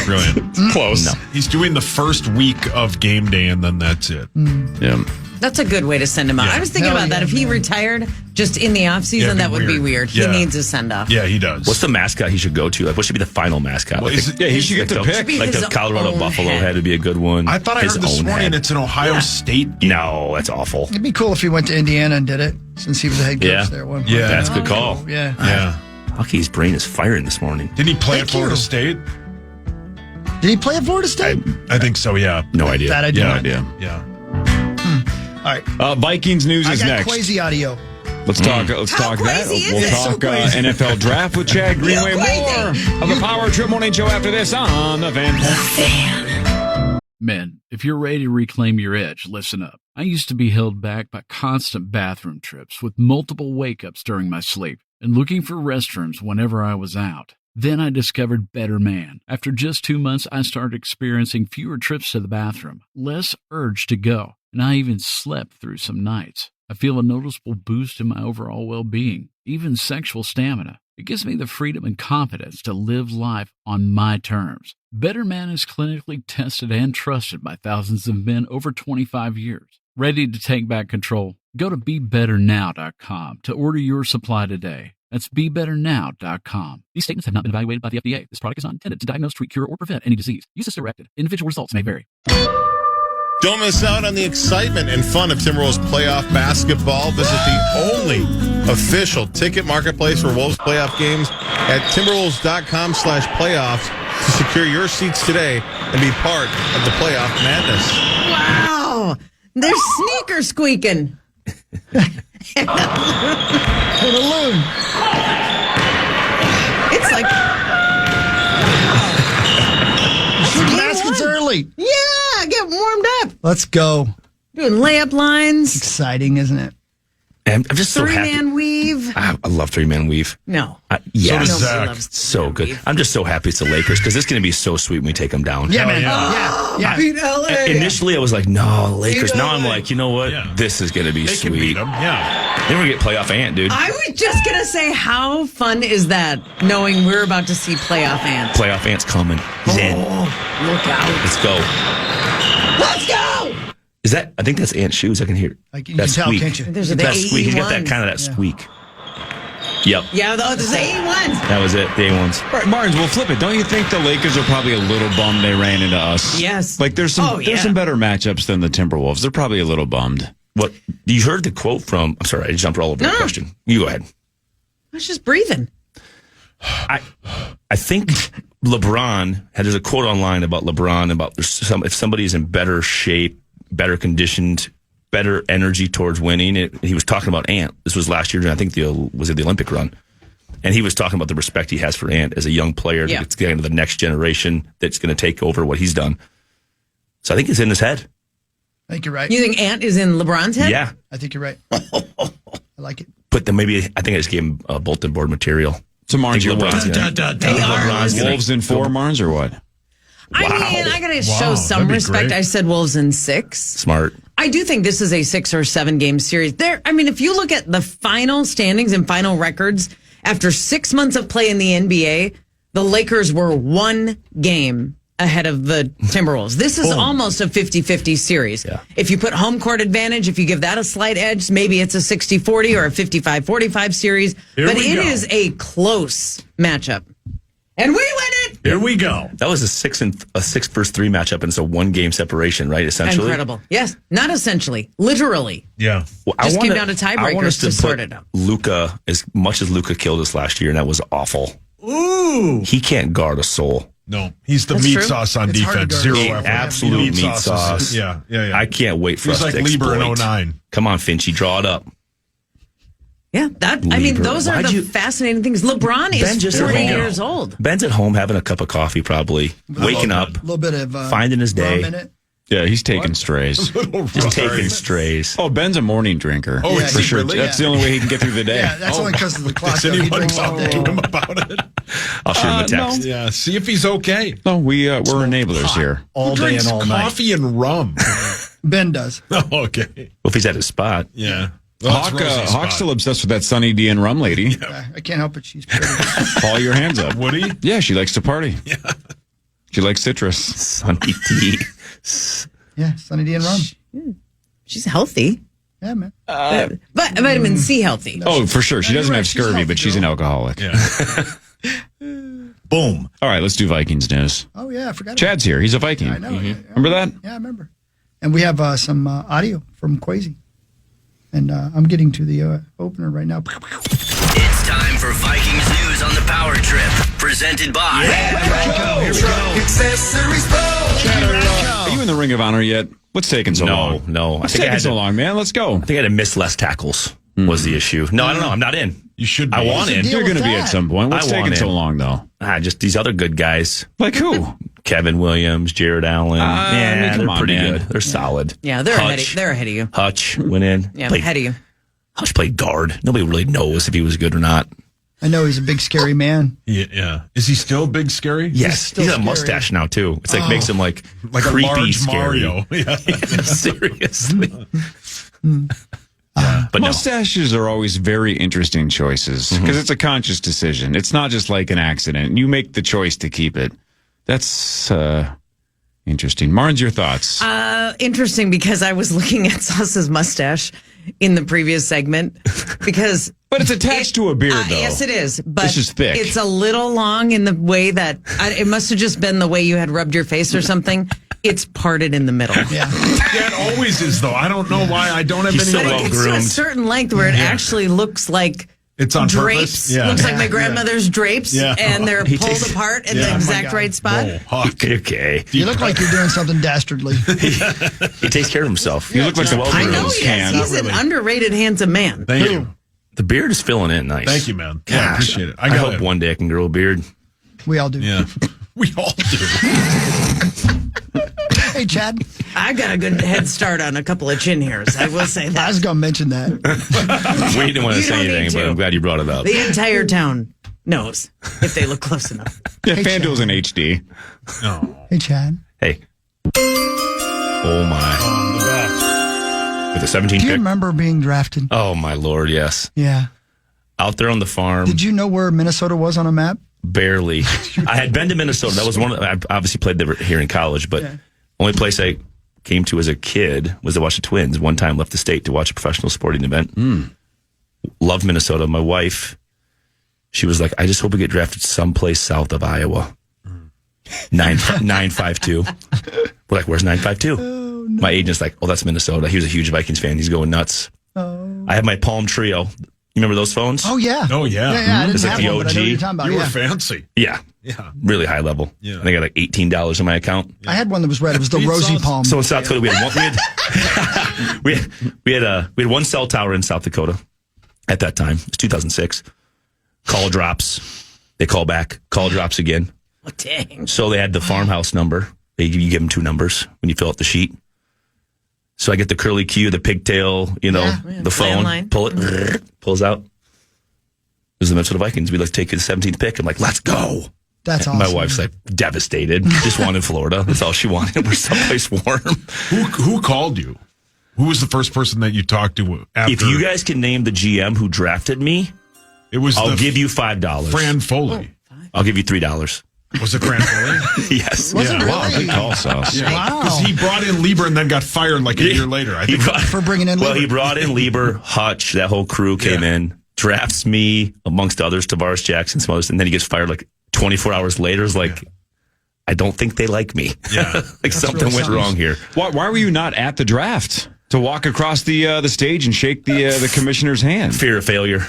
Speaker 6: Brilliant.
Speaker 4: Close.
Speaker 12: No.
Speaker 6: He's doing the first week of game day, and then that's it.
Speaker 4: Yeah.
Speaker 11: That's a good way to send him out.
Speaker 6: Yeah.
Speaker 11: I was thinking
Speaker 3: Hell
Speaker 11: about that.
Speaker 3: yeah,
Speaker 11: If he
Speaker 3: man.
Speaker 11: retired just in the off
Speaker 6: Yeah,
Speaker 11: season,
Speaker 6: it'd
Speaker 11: that
Speaker 6: be
Speaker 11: would be
Speaker 6: weird.
Speaker 11: weird.
Speaker 6: Yeah.
Speaker 11: He needs a send off.
Speaker 6: Yeah, he does.
Speaker 12: What's the mascot he should go to? Like, what should be the final mascot?
Speaker 6: Well,
Speaker 12: Like
Speaker 6: is
Speaker 12: the-
Speaker 6: it-
Speaker 4: Yeah, he should get to
Speaker 12: like
Speaker 4: pick.
Speaker 11: be
Speaker 12: Like the
Speaker 11: his
Speaker 12: Colorado
Speaker 11: own
Speaker 12: Buffalo
Speaker 11: head.
Speaker 12: head would be a good one.
Speaker 6: I thought I
Speaker 12: His
Speaker 6: heard this
Speaker 12: own
Speaker 6: morning
Speaker 12: head.
Speaker 6: it's an Ohio State game.
Speaker 12: No, that's awful.
Speaker 3: It'd be cool if he went to Indiana and did it, since he was the head coach
Speaker 12: Yeah.
Speaker 3: there at one point.
Speaker 6: Yeah.
Speaker 12: That's a good call.
Speaker 3: Yeah.
Speaker 6: Yeah.
Speaker 12: Hucky's brain is firing this morning.
Speaker 6: Did he play at
Speaker 3: Thank
Speaker 6: Florida
Speaker 3: you.
Speaker 6: State?
Speaker 3: Did he play at Florida State?
Speaker 6: I think so, yeah.
Speaker 12: No idea.
Speaker 3: That I do
Speaker 6: Yeah.
Speaker 3: not.
Speaker 4: idea.
Speaker 6: Yeah.
Speaker 3: All right.
Speaker 4: Vikings news
Speaker 3: I
Speaker 4: is
Speaker 3: got
Speaker 4: next.
Speaker 3: Quasi audio.
Speaker 4: Let's talk that. We'll talk NFL draft with Chad Greenway. More of the Power Trip Morning Show after this on The Fan.
Speaker 9: Men, if you're ready to reclaim your edge, listen up. I used to be held back by constant bathroom trips with multiple wake-ups during my sleep and looking for restrooms whenever I was out. Then I discovered Better Man. After just 2 months, I started experiencing fewer trips to the bathroom, less urge to go, and I even slept through some nights. I feel a noticeable boost in my overall well-being, even sexual stamina. It gives me the freedom and confidence to live life on my terms. Better Man is clinically tested and trusted by thousands of men over 25 years. Ready to take back control? Go to BeBetterNow.com to order your supply today. That's BeBetterNow.com. These statements have not been evaluated by the FDA. This product is not intended to diagnose, treat, cure, or prevent any disease. Use as directed. Individual results may vary.
Speaker 7: Don't miss out on the excitement and fun of Timberwolves playoff basketball. Visit the only official ticket marketplace for Wolves playoff games at Timberwolves.com/playoffs to secure your seats today and be part of the playoff madness.
Speaker 11: Wow. They're sneaker squeaking.
Speaker 3: An balloon.
Speaker 11: It's like...
Speaker 3: Shoot baskets early.
Speaker 11: Yeah, get warmed up.
Speaker 3: Let's go.
Speaker 11: Doing layup lines.
Speaker 3: Exciting, isn't it?
Speaker 12: I'm just so happy.
Speaker 11: Three-man weave.
Speaker 12: I love three-man weave.
Speaker 11: No.
Speaker 12: Yeah.
Speaker 6: So does Zach.
Speaker 12: So good. I'm just so happy it's the Lakers because it's going to be so sweet when we take them down.
Speaker 3: Yeah, man.
Speaker 11: Yeah. Beat LA.
Speaker 12: Initially, I was like, no, Lakers.
Speaker 11: Beat
Speaker 12: Now I'm
Speaker 11: LA.
Speaker 12: like, you know what?
Speaker 6: Yeah.
Speaker 12: This is going to be
Speaker 6: They
Speaker 12: sweet.
Speaker 6: can beat them, yeah.
Speaker 12: Then we're going to get playoff Ant, dude.
Speaker 11: I was just going to say, how fun is that, knowing we're about to see playoff Ant?
Speaker 12: Playoff Ant's coming. He's in.
Speaker 11: Look out.
Speaker 12: Let's go.
Speaker 11: Let's go!
Speaker 12: Is that? I think that's Ant's shoes. I can hear.
Speaker 3: Like, you
Speaker 12: that
Speaker 3: can tell,
Speaker 12: squeak.
Speaker 3: can't you?
Speaker 11: There's the
Speaker 12: That squeak. He's got that
Speaker 11: AE1s.
Speaker 12: kind of that squeak. Yep.
Speaker 11: Yeah, there's the AE1s.
Speaker 12: That was it. The A1s.
Speaker 4: Right, Barnes, we'll flip it. Don't you think the Lakers are probably a little bummed they ran into us?
Speaker 11: Yes.
Speaker 4: Like there's some better matchups than the Timberwolves. They're probably a little bummed.
Speaker 12: What? You heard the quote from? I'm sorry, I jumped all over the question. You go ahead.
Speaker 11: I was just breathing.
Speaker 12: I think LeBron there's a quote online about LeBron about if somebody's in better shape, better conditioned, better energy towards winning. He was talking about Ant. This was last year, I think the Olympic run, and he was talking about the respect he has for Ant as a young player that's getting to the next generation that's going to take over what he's done. So I think it's in his head.
Speaker 3: I think you're right.
Speaker 11: You think Ant is in LeBron's head?
Speaker 12: Yeah,
Speaker 3: I think you're right. I like it.
Speaker 12: but then maybe I think I just gave him bulletin board material.
Speaker 4: So Marnes, you're
Speaker 12: LeBron's
Speaker 4: what?
Speaker 12: gonna-
Speaker 4: Wolves in 4, Marnes, or what?
Speaker 11: I mean, I got to show some
Speaker 6: that'd be
Speaker 11: respect.
Speaker 6: great.
Speaker 11: I said Wolves in 6.
Speaker 12: Smart.
Speaker 11: I do think this is a 6 or 7 game series. If you look at the final standings and final records, after 6 months of play in the NBA, the Lakers were 1 game ahead of the Timberwolves. This is almost a 50-50 series.
Speaker 12: Yeah.
Speaker 11: If you put home court advantage, if you give that a slight edge, maybe it's a 60-40 or a 55-45 series. But it is a close matchup. And we win it!
Speaker 6: Here we go.
Speaker 12: That was a 6 versus 3 matchup, and it's a 1 game separation, right? Essentially,
Speaker 11: Incredible. Yes, not essentially, literally.
Speaker 6: Yeah.
Speaker 12: Well,
Speaker 11: Just came down to tiebreakers to sort it out.
Speaker 12: Luka, as much as Luka killed us last year, and that was awful.
Speaker 6: Ooh.
Speaker 12: He can't guard a soul.
Speaker 6: No, he's the
Speaker 11: That's
Speaker 6: meat
Speaker 11: true.
Speaker 6: sauce on
Speaker 3: It's hard to
Speaker 6: defense.
Speaker 3: guard.
Speaker 6: Zero effort.
Speaker 12: Absolute meat
Speaker 6: is-
Speaker 12: sauce.
Speaker 6: Yeah.
Speaker 12: I can't wait for
Speaker 6: He's
Speaker 12: us
Speaker 6: like
Speaker 12: to
Speaker 6: Lieber in
Speaker 12: exploit.
Speaker 6: 09.
Speaker 12: Come on, Finchy, draw it up.
Speaker 11: Yeah, those are the fascinating things. LeBron is 40 years old.
Speaker 12: Ben's at home having a cup of coffee, probably waking up,
Speaker 3: A little bit of
Speaker 12: finding his day.
Speaker 3: rum in it.
Speaker 4: Yeah, he's taking strays.
Speaker 12: Just taking strays.
Speaker 4: Oh, Ben's a morning drinker.
Speaker 6: Oh,
Speaker 3: Yeah,
Speaker 6: is
Speaker 4: for
Speaker 6: he
Speaker 4: sure.
Speaker 6: really?
Speaker 4: That's the only way he can get through the day.
Speaker 3: Yeah, that's only because of the clock.
Speaker 6: Does
Speaker 3: though. He
Speaker 6: anyone
Speaker 3: drinks all
Speaker 6: talk to
Speaker 3: day.
Speaker 6: him about it?
Speaker 12: I'll shoot him a text.
Speaker 6: Yeah, see if he's okay.
Speaker 4: No, we're enablers here.
Speaker 6: All day and all night. Coffee and rum.
Speaker 3: Ben does.
Speaker 6: Oh, okay.
Speaker 12: Well, if he's at his spot.
Speaker 6: Yeah. Well,
Speaker 4: Hawk's still obsessed with that Sunny D and rum lady.
Speaker 3: I can't help it. She's pretty.
Speaker 4: Paul, your hands up.
Speaker 6: Would he?
Speaker 4: Yeah, she likes to party. Yeah. She likes citrus.
Speaker 12: Sunny D.
Speaker 3: Yeah, Sunny D and rum.
Speaker 11: She's healthy.
Speaker 3: Yeah, man.
Speaker 11: But vitamin C healthy.
Speaker 4: Oh, for sure. She doesn't
Speaker 3: right.
Speaker 4: have
Speaker 3: She's
Speaker 4: scurvy,
Speaker 3: healthy,
Speaker 4: but she's an alcoholic.
Speaker 6: Yeah. Boom.
Speaker 4: All right, let's do Vikings news.
Speaker 3: Oh, yeah, I forgot.
Speaker 4: Chad's here. He's a Viking.
Speaker 3: I know.
Speaker 4: Remember that?
Speaker 3: Yeah, I remember. And we have some audio from Quasi. And I'm getting to the opener right now.
Speaker 1: It's time for Vikings news on the Power Trip, presented by.
Speaker 4: Here we go.
Speaker 13: Accessories Pro.
Speaker 4: Are you in the Ring of Honor yet? What's taking so long?
Speaker 12: No.
Speaker 4: What's taking so long, man? Let's go.
Speaker 12: I think I had to miss less tackles. was the issue. No, I don't know. I'm not in.
Speaker 6: You should be.
Speaker 12: I want in.
Speaker 4: You're going to be at some point. What's
Speaker 12: I want
Speaker 4: taking so
Speaker 12: in.
Speaker 4: long, though?
Speaker 12: Just these other good guys.
Speaker 4: Like who?
Speaker 12: Kevin Williams, Jared Allen.
Speaker 4: I mean,
Speaker 12: they're
Speaker 4: come on,
Speaker 12: pretty
Speaker 4: man.
Speaker 12: good. They're solid.
Speaker 11: Yeah, they're ahead of you.
Speaker 12: Hutch went in.
Speaker 11: Yeah, ahead of you.
Speaker 12: Hutch played guard. Nobody really knows if he was good or not.
Speaker 3: I know he's a big, scary man.
Speaker 6: Yeah. Is he still big, scary?
Speaker 12: Yes.
Speaker 3: still
Speaker 12: He's got a
Speaker 3: scary.
Speaker 12: mustache now, too. It's like makes him like creepy,
Speaker 6: a large
Speaker 12: scary.
Speaker 6: Mario. Yeah.
Speaker 12: Seriously. But no.
Speaker 4: Mustaches are always very interesting choices because it's a conscious decision. It's not just like an accident. You make the choice to keep it. That's interesting. Marnes, your thoughts?
Speaker 11: Interesting because I was looking at Sauce's mustache in the previous segment because.
Speaker 4: But it's attached to a beard, though.
Speaker 11: Yes, it is. But
Speaker 4: this is thick.
Speaker 11: It's a little long in the way that it must have just been the way you had rubbed your face or something. It's parted in the middle.
Speaker 3: Yeah.
Speaker 6: It always is, though. I don't know why I don't have
Speaker 12: He's
Speaker 6: any.
Speaker 12: so well
Speaker 11: It's to a
Speaker 12: groomed.
Speaker 11: certain length where it actually looks like
Speaker 6: It's on
Speaker 11: drapes.
Speaker 6: purpose. Yeah.
Speaker 11: Looks like my grandmother's drapes,
Speaker 6: Yeah.
Speaker 11: and they're
Speaker 12: He
Speaker 11: pulled
Speaker 12: takes-
Speaker 11: apart in
Speaker 6: Yeah.
Speaker 11: the
Speaker 6: Oh my
Speaker 11: exact
Speaker 3: God.
Speaker 11: right spot.
Speaker 12: Okay.
Speaker 3: You look like you're doing something dastardly.
Speaker 12: He takes care of himself.
Speaker 4: You look like the
Speaker 11: I know
Speaker 4: well-groomed
Speaker 11: he is.
Speaker 4: can.
Speaker 11: He's an underrated, handsome man.
Speaker 6: Thank you.
Speaker 12: The beard is filling in nice.
Speaker 6: Thank you, man. Yeah, I
Speaker 12: Gosh,
Speaker 6: appreciate it.
Speaker 12: I hope one day I can grow a beard.
Speaker 3: We all do.
Speaker 6: Yeah. We all do.
Speaker 3: Hey, Chad.
Speaker 11: I got a good head start on a couple of chin hairs. I will say
Speaker 3: I
Speaker 11: that.
Speaker 3: was going to mention that.
Speaker 12: We didn't want to
Speaker 11: You
Speaker 12: say
Speaker 11: don't need
Speaker 12: anything, but
Speaker 11: to.
Speaker 12: I'm glad you brought it up.
Speaker 11: The entire town knows if they look close enough.
Speaker 4: Yeah,
Speaker 3: Hey,
Speaker 4: FanDuel's in HD.
Speaker 3: Hey, Chad.
Speaker 12: Hey. Oh, my.
Speaker 6: The best.
Speaker 12: With a 17
Speaker 3: Do you
Speaker 12: pick.
Speaker 3: remember being drafted?
Speaker 12: Oh, my Lord, yes.
Speaker 3: Yeah.
Speaker 12: Out there on the farm.
Speaker 3: Did you know where Minnesota was on a map?
Speaker 12: Barely. I had been to Minnesota. That was one. I obviously played there here in college, but only place I came to as a kid was to watch the Twins. One time left the state to watch a professional sporting event. Loved Minnesota. My wife, she was like, I just hope we get drafted someplace south of Iowa. 952. We're like, where's 952?
Speaker 3: Oh, no.
Speaker 12: My agent's like, oh, that's Minnesota. He was a huge Vikings fan. He's going nuts.
Speaker 3: Oh.
Speaker 12: I have my Palm Trio. You remember those phones?
Speaker 3: Oh, yeah.
Speaker 6: Oh, yeah.
Speaker 3: Yeah, I didn't
Speaker 12: It's like
Speaker 3: have
Speaker 12: the
Speaker 3: one, but I know what
Speaker 12: OG.
Speaker 3: you're talking about.
Speaker 6: You were
Speaker 3: Yeah.
Speaker 6: fancy.
Speaker 12: Yeah.
Speaker 6: Yeah.
Speaker 12: Really high level.
Speaker 6: Yeah.
Speaker 12: I think I got like $18 in my account.
Speaker 3: I had one that was red. It was the
Speaker 6: Pizza
Speaker 3: Rosy
Speaker 6: sauce.
Speaker 3: Palm.
Speaker 12: So in South Dakota, we had one cell tower in South Dakota at that time. It was 2006. Call drops. They call back. Call drops again.
Speaker 11: Oh, dang.
Speaker 12: So they had the farmhouse number. You give them two numbers when you fill out the sheet. So I get the curly Q, the pigtail, the phone.
Speaker 11: landline.
Speaker 12: Pull it. Pulls out. It was the Minnesota Vikings. We'd like to take the 17th pick. I'm like, let's go.
Speaker 3: That's
Speaker 12: And
Speaker 3: awesome.
Speaker 12: My wife's like devastated. Just wanted Florida. That's all she wanted. We're someplace warm.
Speaker 6: Who called you? Who was the first person that you talked to after?
Speaker 12: If you guys can name the GM who drafted me,
Speaker 6: it was
Speaker 12: I'll give you $5.
Speaker 6: Fran Foley.
Speaker 12: I'll give you $3.
Speaker 6: Was it Fran Foley?
Speaker 12: Yes.
Speaker 3: Was it really?
Speaker 4: Wow, good call, Sauce.
Speaker 3: Wow.
Speaker 6: Because he brought in Lieber and then got fired like a year later. I think.
Speaker 3: For bringing in
Speaker 12: Well,
Speaker 3: Lieber.
Speaker 12: he brought in Lieber, Hutch, that whole crew came in, drafts me, amongst others, Tavares Jackson, some others, and then he gets fired like 24 hours later. It's like, I don't think they like me.
Speaker 6: Yeah.
Speaker 12: Like something
Speaker 3: really
Speaker 12: went
Speaker 3: something.
Speaker 12: wrong here.
Speaker 4: Why were you not at the draft to walk across the stage and shake the commissioner's hand?
Speaker 12: Fear of failure.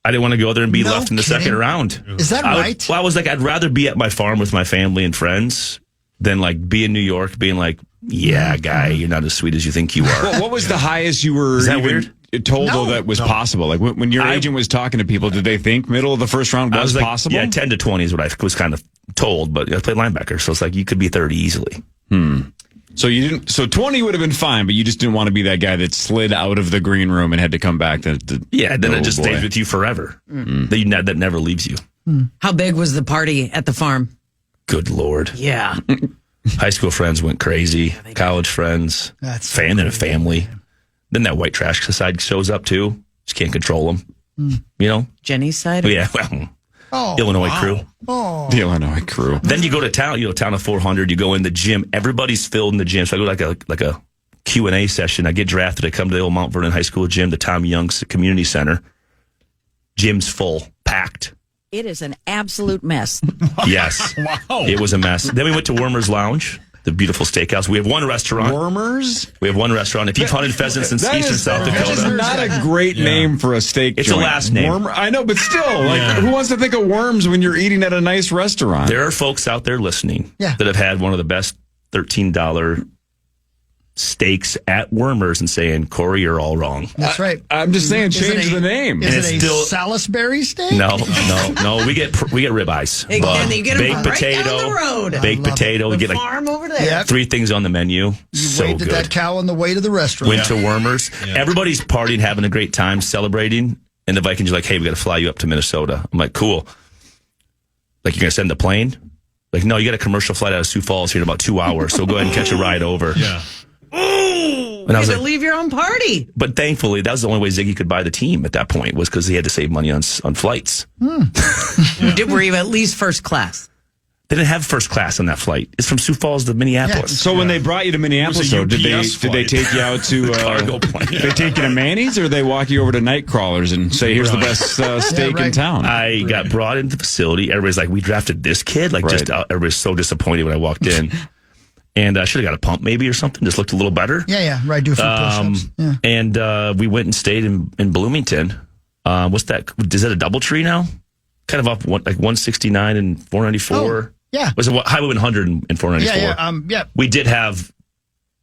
Speaker 12: I didn't want to go there and be
Speaker 3: No
Speaker 12: left in the
Speaker 3: kidding.
Speaker 12: second round.
Speaker 3: Is that right?
Speaker 12: I was like, I'd rather be at my farm with my family and friends than like be in New York being like, yeah, guy, you're not as sweet as you think you are.
Speaker 4: What was the highest you were
Speaker 12: Is that
Speaker 4: even told though that was possible? Like when your agent was talking to people, did they think middle of the first round was
Speaker 12: like,
Speaker 4: possible?
Speaker 12: Yeah, 10 to 20 is what I was kind of told, but I played linebacker, so it's like you could be 30 easily.
Speaker 4: So you didn't. So 20 would have been fine, but you just didn't want to be that guy that slid out of the green room and had to come back. Then
Speaker 12: it just stays with you forever. That never leaves you.
Speaker 11: How big was the party at the farm?
Speaker 12: Good Lord.
Speaker 11: Yeah.
Speaker 12: High school friends went crazy. College friends.
Speaker 3: That's
Speaker 12: fan and a family. Then that white trash side shows up too. Just can't control them. You know?
Speaker 11: Jenny's side?
Speaker 12: But yeah, well,
Speaker 3: Oh,
Speaker 12: Illinois crew.
Speaker 3: oh.
Speaker 4: The Illinois crew.
Speaker 12: Then you go to town, town of 400. You go in the gym. Everybody's filled in the gym. So I go like a Q&A session. I get drafted. I come to the old Mount Vernon High School gym, the Tom Young's Community Center. Gym's full, packed.
Speaker 13: It is an absolute mess.
Speaker 12: Yes.
Speaker 6: Wow.
Speaker 12: It was a mess. Then we went to Wormer's Lounge, the beautiful steakhouse. We have one restaurant.
Speaker 4: Wormers?
Speaker 12: We have one restaurant. If you've hunted pheasants in eastern South
Speaker 4: That is
Speaker 12: Dakota,
Speaker 4: not a great name for a steak
Speaker 12: It's a
Speaker 4: joint.
Speaker 12: last name.
Speaker 4: Wormer, I know, but still, who wants to think of worms when you're eating at a nice restaurant?
Speaker 12: there are folks out there listening
Speaker 3: Yeah.
Speaker 12: that have had one of the best $13 steaks at Wormers and saying, Corey, you're all wrong.
Speaker 3: That's right.
Speaker 4: I'm just saying, change the name.
Speaker 3: Is
Speaker 12: And
Speaker 3: it
Speaker 12: it's
Speaker 3: a
Speaker 12: still-
Speaker 3: Salisbury steak?
Speaker 12: No. We get ribeyes.
Speaker 11: And you get them
Speaker 12: baked
Speaker 11: right
Speaker 12: potato,
Speaker 11: down the road.
Speaker 12: baked potato. We
Speaker 11: The
Speaker 12: get like
Speaker 11: farm over there.
Speaker 3: Yep.
Speaker 12: 3 things on the menu.
Speaker 3: You
Speaker 12: So
Speaker 3: waved at
Speaker 12: good.
Speaker 3: that cow on the way to the restaurant.
Speaker 12: Went to Wormers. Everybody's partying, having a great time, celebrating. And the Vikings are like, hey, we got to fly you up to Minnesota. I'm like, cool. Like, you're going to send the plane? Like, no, you got a commercial flight out of Sioux Falls here in about 2 hours. So go ahead and catch a ride over.
Speaker 6: Yeah.
Speaker 12: And I was
Speaker 11: You had
Speaker 12: like,
Speaker 11: to leave your own party.
Speaker 12: but thankfully, that was the only way Ziggy could buy the team at that point, was because he had to save money on flights.
Speaker 11: Were you at least first class?
Speaker 12: They didn't have first class on that flight. It's from Sioux Falls to Minneapolis.
Speaker 4: So when they brought you to Minneapolis,
Speaker 6: It was a
Speaker 4: though, did
Speaker 6: UPS
Speaker 4: they
Speaker 6: flight.
Speaker 4: take you out to
Speaker 12: Cargo plane.
Speaker 4: Did they take you to Manny's, or did they walk you over to Nightcrawlers and say, "Here's the best steak in
Speaker 3: right.
Speaker 4: town"?
Speaker 12: I got brought into the facility. Everybody's like, we drafted this kid. Like, just everybody's so disappointed when I walked in. And I should have got a pump maybe or something. Just looked a little better.
Speaker 3: Yeah, right. Do a few push-ups. Yeah.
Speaker 12: And we went and stayed in Bloomington. What's that? Is that a Doubletree now? Kind of up like 169 and 494.
Speaker 3: Oh, yeah.
Speaker 12: Was it Highway 100 and 494?
Speaker 3: Yeah.
Speaker 12: We did have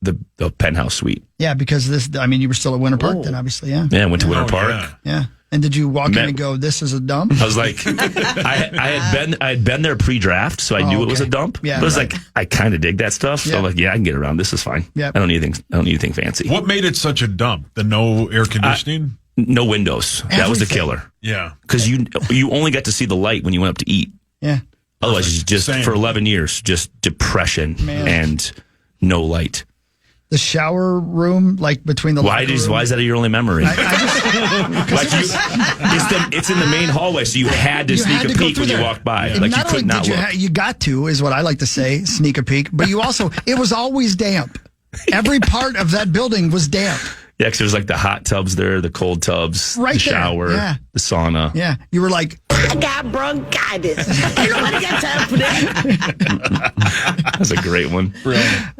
Speaker 12: the penthouse suite.
Speaker 3: Yeah, because you were still at Winter Park then, obviously. Yeah.
Speaker 12: Yeah, went to Winter Park.
Speaker 6: Yeah.
Speaker 3: Yeah. And did you walk in and go, "This is a dump"?
Speaker 12: I was like, I had been there pre-draft, so I knew it was a dump.
Speaker 3: Yeah,
Speaker 12: but it was
Speaker 3: right.
Speaker 12: like, I kind of dig that stuff. So
Speaker 3: Yeah.
Speaker 12: I'm like, yeah, I can get around. This is fine.
Speaker 3: Yeah.
Speaker 12: I don't need anything fancy.
Speaker 6: What made it such a dump? The no air conditioning?
Speaker 12: No windows. That was the
Speaker 3: Everything.
Speaker 12: killer.
Speaker 6: Yeah.
Speaker 12: Because you only got to see the light when you went up to eat.
Speaker 3: Yeah.
Speaker 12: Otherwise, it's just
Speaker 6: Same.
Speaker 12: for 11 years, just depression and no light.
Speaker 3: The shower room, like between the
Speaker 12: Why
Speaker 3: locker room.
Speaker 12: is that your only memory?
Speaker 3: I
Speaker 12: It's in the main hallway, so you had to
Speaker 3: You
Speaker 12: sneak
Speaker 3: had
Speaker 12: a
Speaker 3: to go
Speaker 12: peek
Speaker 3: through
Speaker 12: when you
Speaker 3: there.
Speaker 12: walked by.
Speaker 3: And
Speaker 12: Like you
Speaker 3: not
Speaker 12: could
Speaker 3: only
Speaker 12: not
Speaker 3: did
Speaker 12: look.
Speaker 3: you got to, is what I like to say, sneak a peek, but you also, it was always damp. Every part of that building was damp.
Speaker 12: Yeah, because there was like the hot tubs there, the cold tubs,
Speaker 3: Right
Speaker 12: the
Speaker 3: there.
Speaker 12: shower,
Speaker 3: Yeah.
Speaker 12: the sauna.
Speaker 3: Yeah. You were like,
Speaker 11: I got bronchitis. Ain't nobody got time for that.
Speaker 12: That's a great one.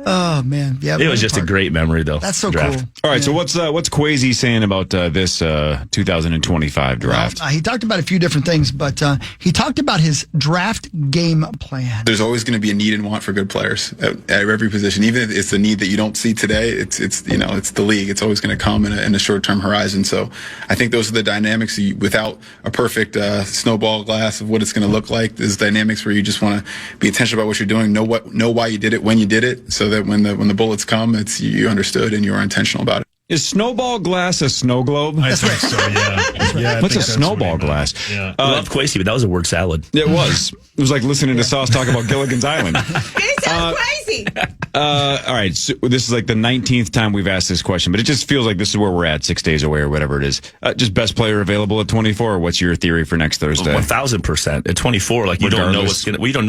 Speaker 3: oh, man. Yeah.
Speaker 12: It was just a great memory, though.
Speaker 3: That's so
Speaker 12: draft.
Speaker 3: cool.
Speaker 4: All right, so what's Kwesi saying about this 2025 draft?
Speaker 3: He talked about a few different things, but he talked about his draft game plan.
Speaker 14: There's always going to be a need and want for good players at every position. Even if it's a need that you don't see today, it's the league. It's always going to come in a short-term horizon. So I think those are the dynamics. Without a perfect snowball glass of what it's going to look like, there's dynamics where you just want to be intentional about what you're doing, know why you did it when you did it, so that when the bullets come, it's you understood and you were intentional about it.
Speaker 4: Is snowball glass a snow globe?
Speaker 6: I think so, yeah. Yeah, I
Speaker 4: What's a
Speaker 6: think that's
Speaker 4: snowball
Speaker 6: what he meant.
Speaker 4: glass?
Speaker 6: Yeah.
Speaker 12: I love Kwesi, but that was a word salad.
Speaker 4: It was. It was like listening to Sauce talk about Gilligan's Island.
Speaker 11: It sounds crazy.
Speaker 4: All right, so this is like the 19th time we've asked this question, but it just feels like this is where we're at, 6 days away or whatever it is. Just best player available at 24, or what's your theory for next Thursday?
Speaker 12: 1,000%. At 24, like we don't know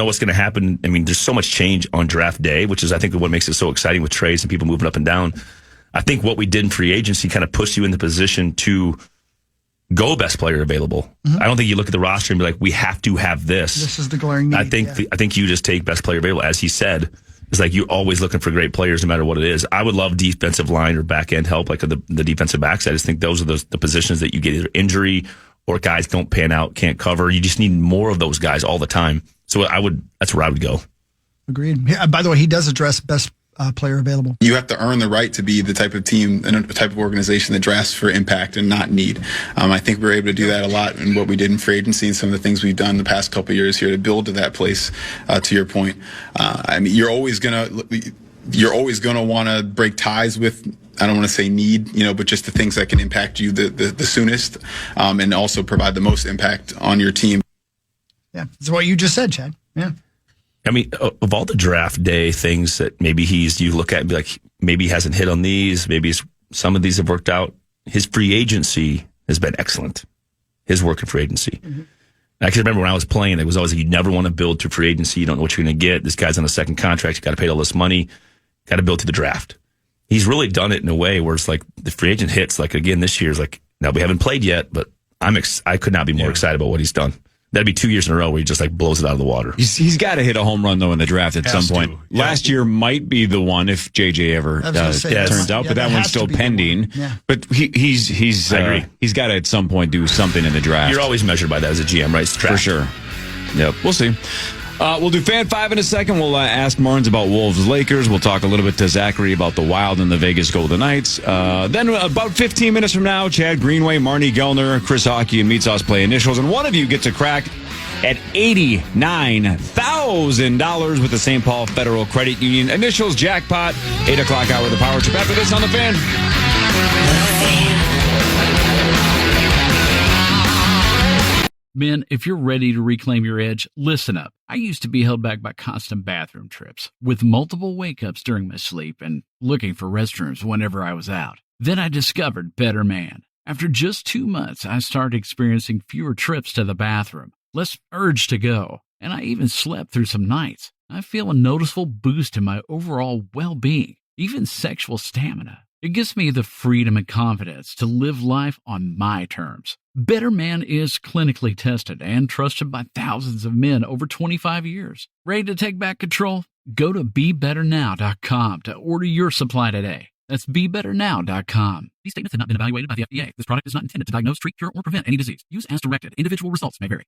Speaker 12: what's going to happen. I mean, there's so much change on draft day, which is, I think, what makes it so exciting with trades and people moving up and down. I think what we did in free agency kind of pushed you in the position to go best player available.
Speaker 3: Mm-hmm.
Speaker 12: I don't think you look at the roster and be like, we have to have this.
Speaker 3: This is the glaring need.
Speaker 12: I think you just take best player available. As he said, it's like you're always looking for great players no matter what it is. I would love defensive line or back end help, like the defensive backs. I just think those are the positions that you get either injury or guys don't pan out, can't cover. You just need more of those guys all the time. So that's where I would go.
Speaker 3: Agreed. Yeah, by the way, he does address best player available.
Speaker 14: You have to earn the right to be the type of team and a type of organization that drafts for impact and not need. I think we're able to do that a lot in what we did in free agency and some of the things we've done the past couple of years here to build to that place. To your point, you're always gonna want to break ties with. I don't want to say need, but just the things that can impact you the soonest, and also provide the most impact on your team.
Speaker 3: Yeah, that's what you just said, Chad. Yeah.
Speaker 12: I mean, of all the draft day things that maybe you look at and be like, maybe he hasn't hit on these, maybe some of these have worked out. His free agency has been excellent. His work in free agency. Mm-hmm. I can remember when I was playing, it was always like, you never want to build to free agency. You don't know what you're going to get. This guy's on a second contract. You got to pay all this money. Got to build to the draft. He's really done it in a way where it's like the free agent hits, like again, this year is like, now we haven't played yet, but I could not be more excited about what he's done. That'd be 2 years in a row where he just like blows it out of the water.
Speaker 4: He's got to hit a home run though in the draft at some point. Yeah. Last year might be the one if JJ ever turns out, but that one's still pending. Yeah. But he's got to at some point do something in the draft.
Speaker 12: You're always measured by that as a GM, right?
Speaker 4: For sure. Yep. We'll see. We'll do Fan 5 in a second. We'll ask Marnes about Wolves-Lakers. We'll talk a little bit to Zachary about the Wild and the Vegas Golden Knights. Then about 15 minutes from now, Chad Greenway, Marney Gellner, Chris Hockey, and Meat Sauce play initials. And one of you gets a crack at $89,000 with the St. Paul Federal Credit Union. Initials jackpot, 8 o'clock hour, the Power Trip. After this on the Fan.
Speaker 9: Men, if you're ready to reclaim your edge, listen up. I used to be held back by constant bathroom trips, with multiple wake-ups during my sleep and looking for restrooms whenever I was out. Then I discovered Better Man. After just 2 months, I started experiencing fewer trips to the bathroom, less urge to go, and I even slept through some nights. I feel a noticeable boost in my overall well-being, even sexual stamina. It gives me the freedom and confidence to live life on my terms. Better Man is clinically tested and trusted by thousands of men over 25 years. Ready to take back control? Go to BeBetterNow.com to order your supply today. That's BeBetterNow.com. These statements have not been evaluated by the FDA. This product is not intended to diagnose, treat, cure, or prevent any disease. Use as directed. Individual results may vary.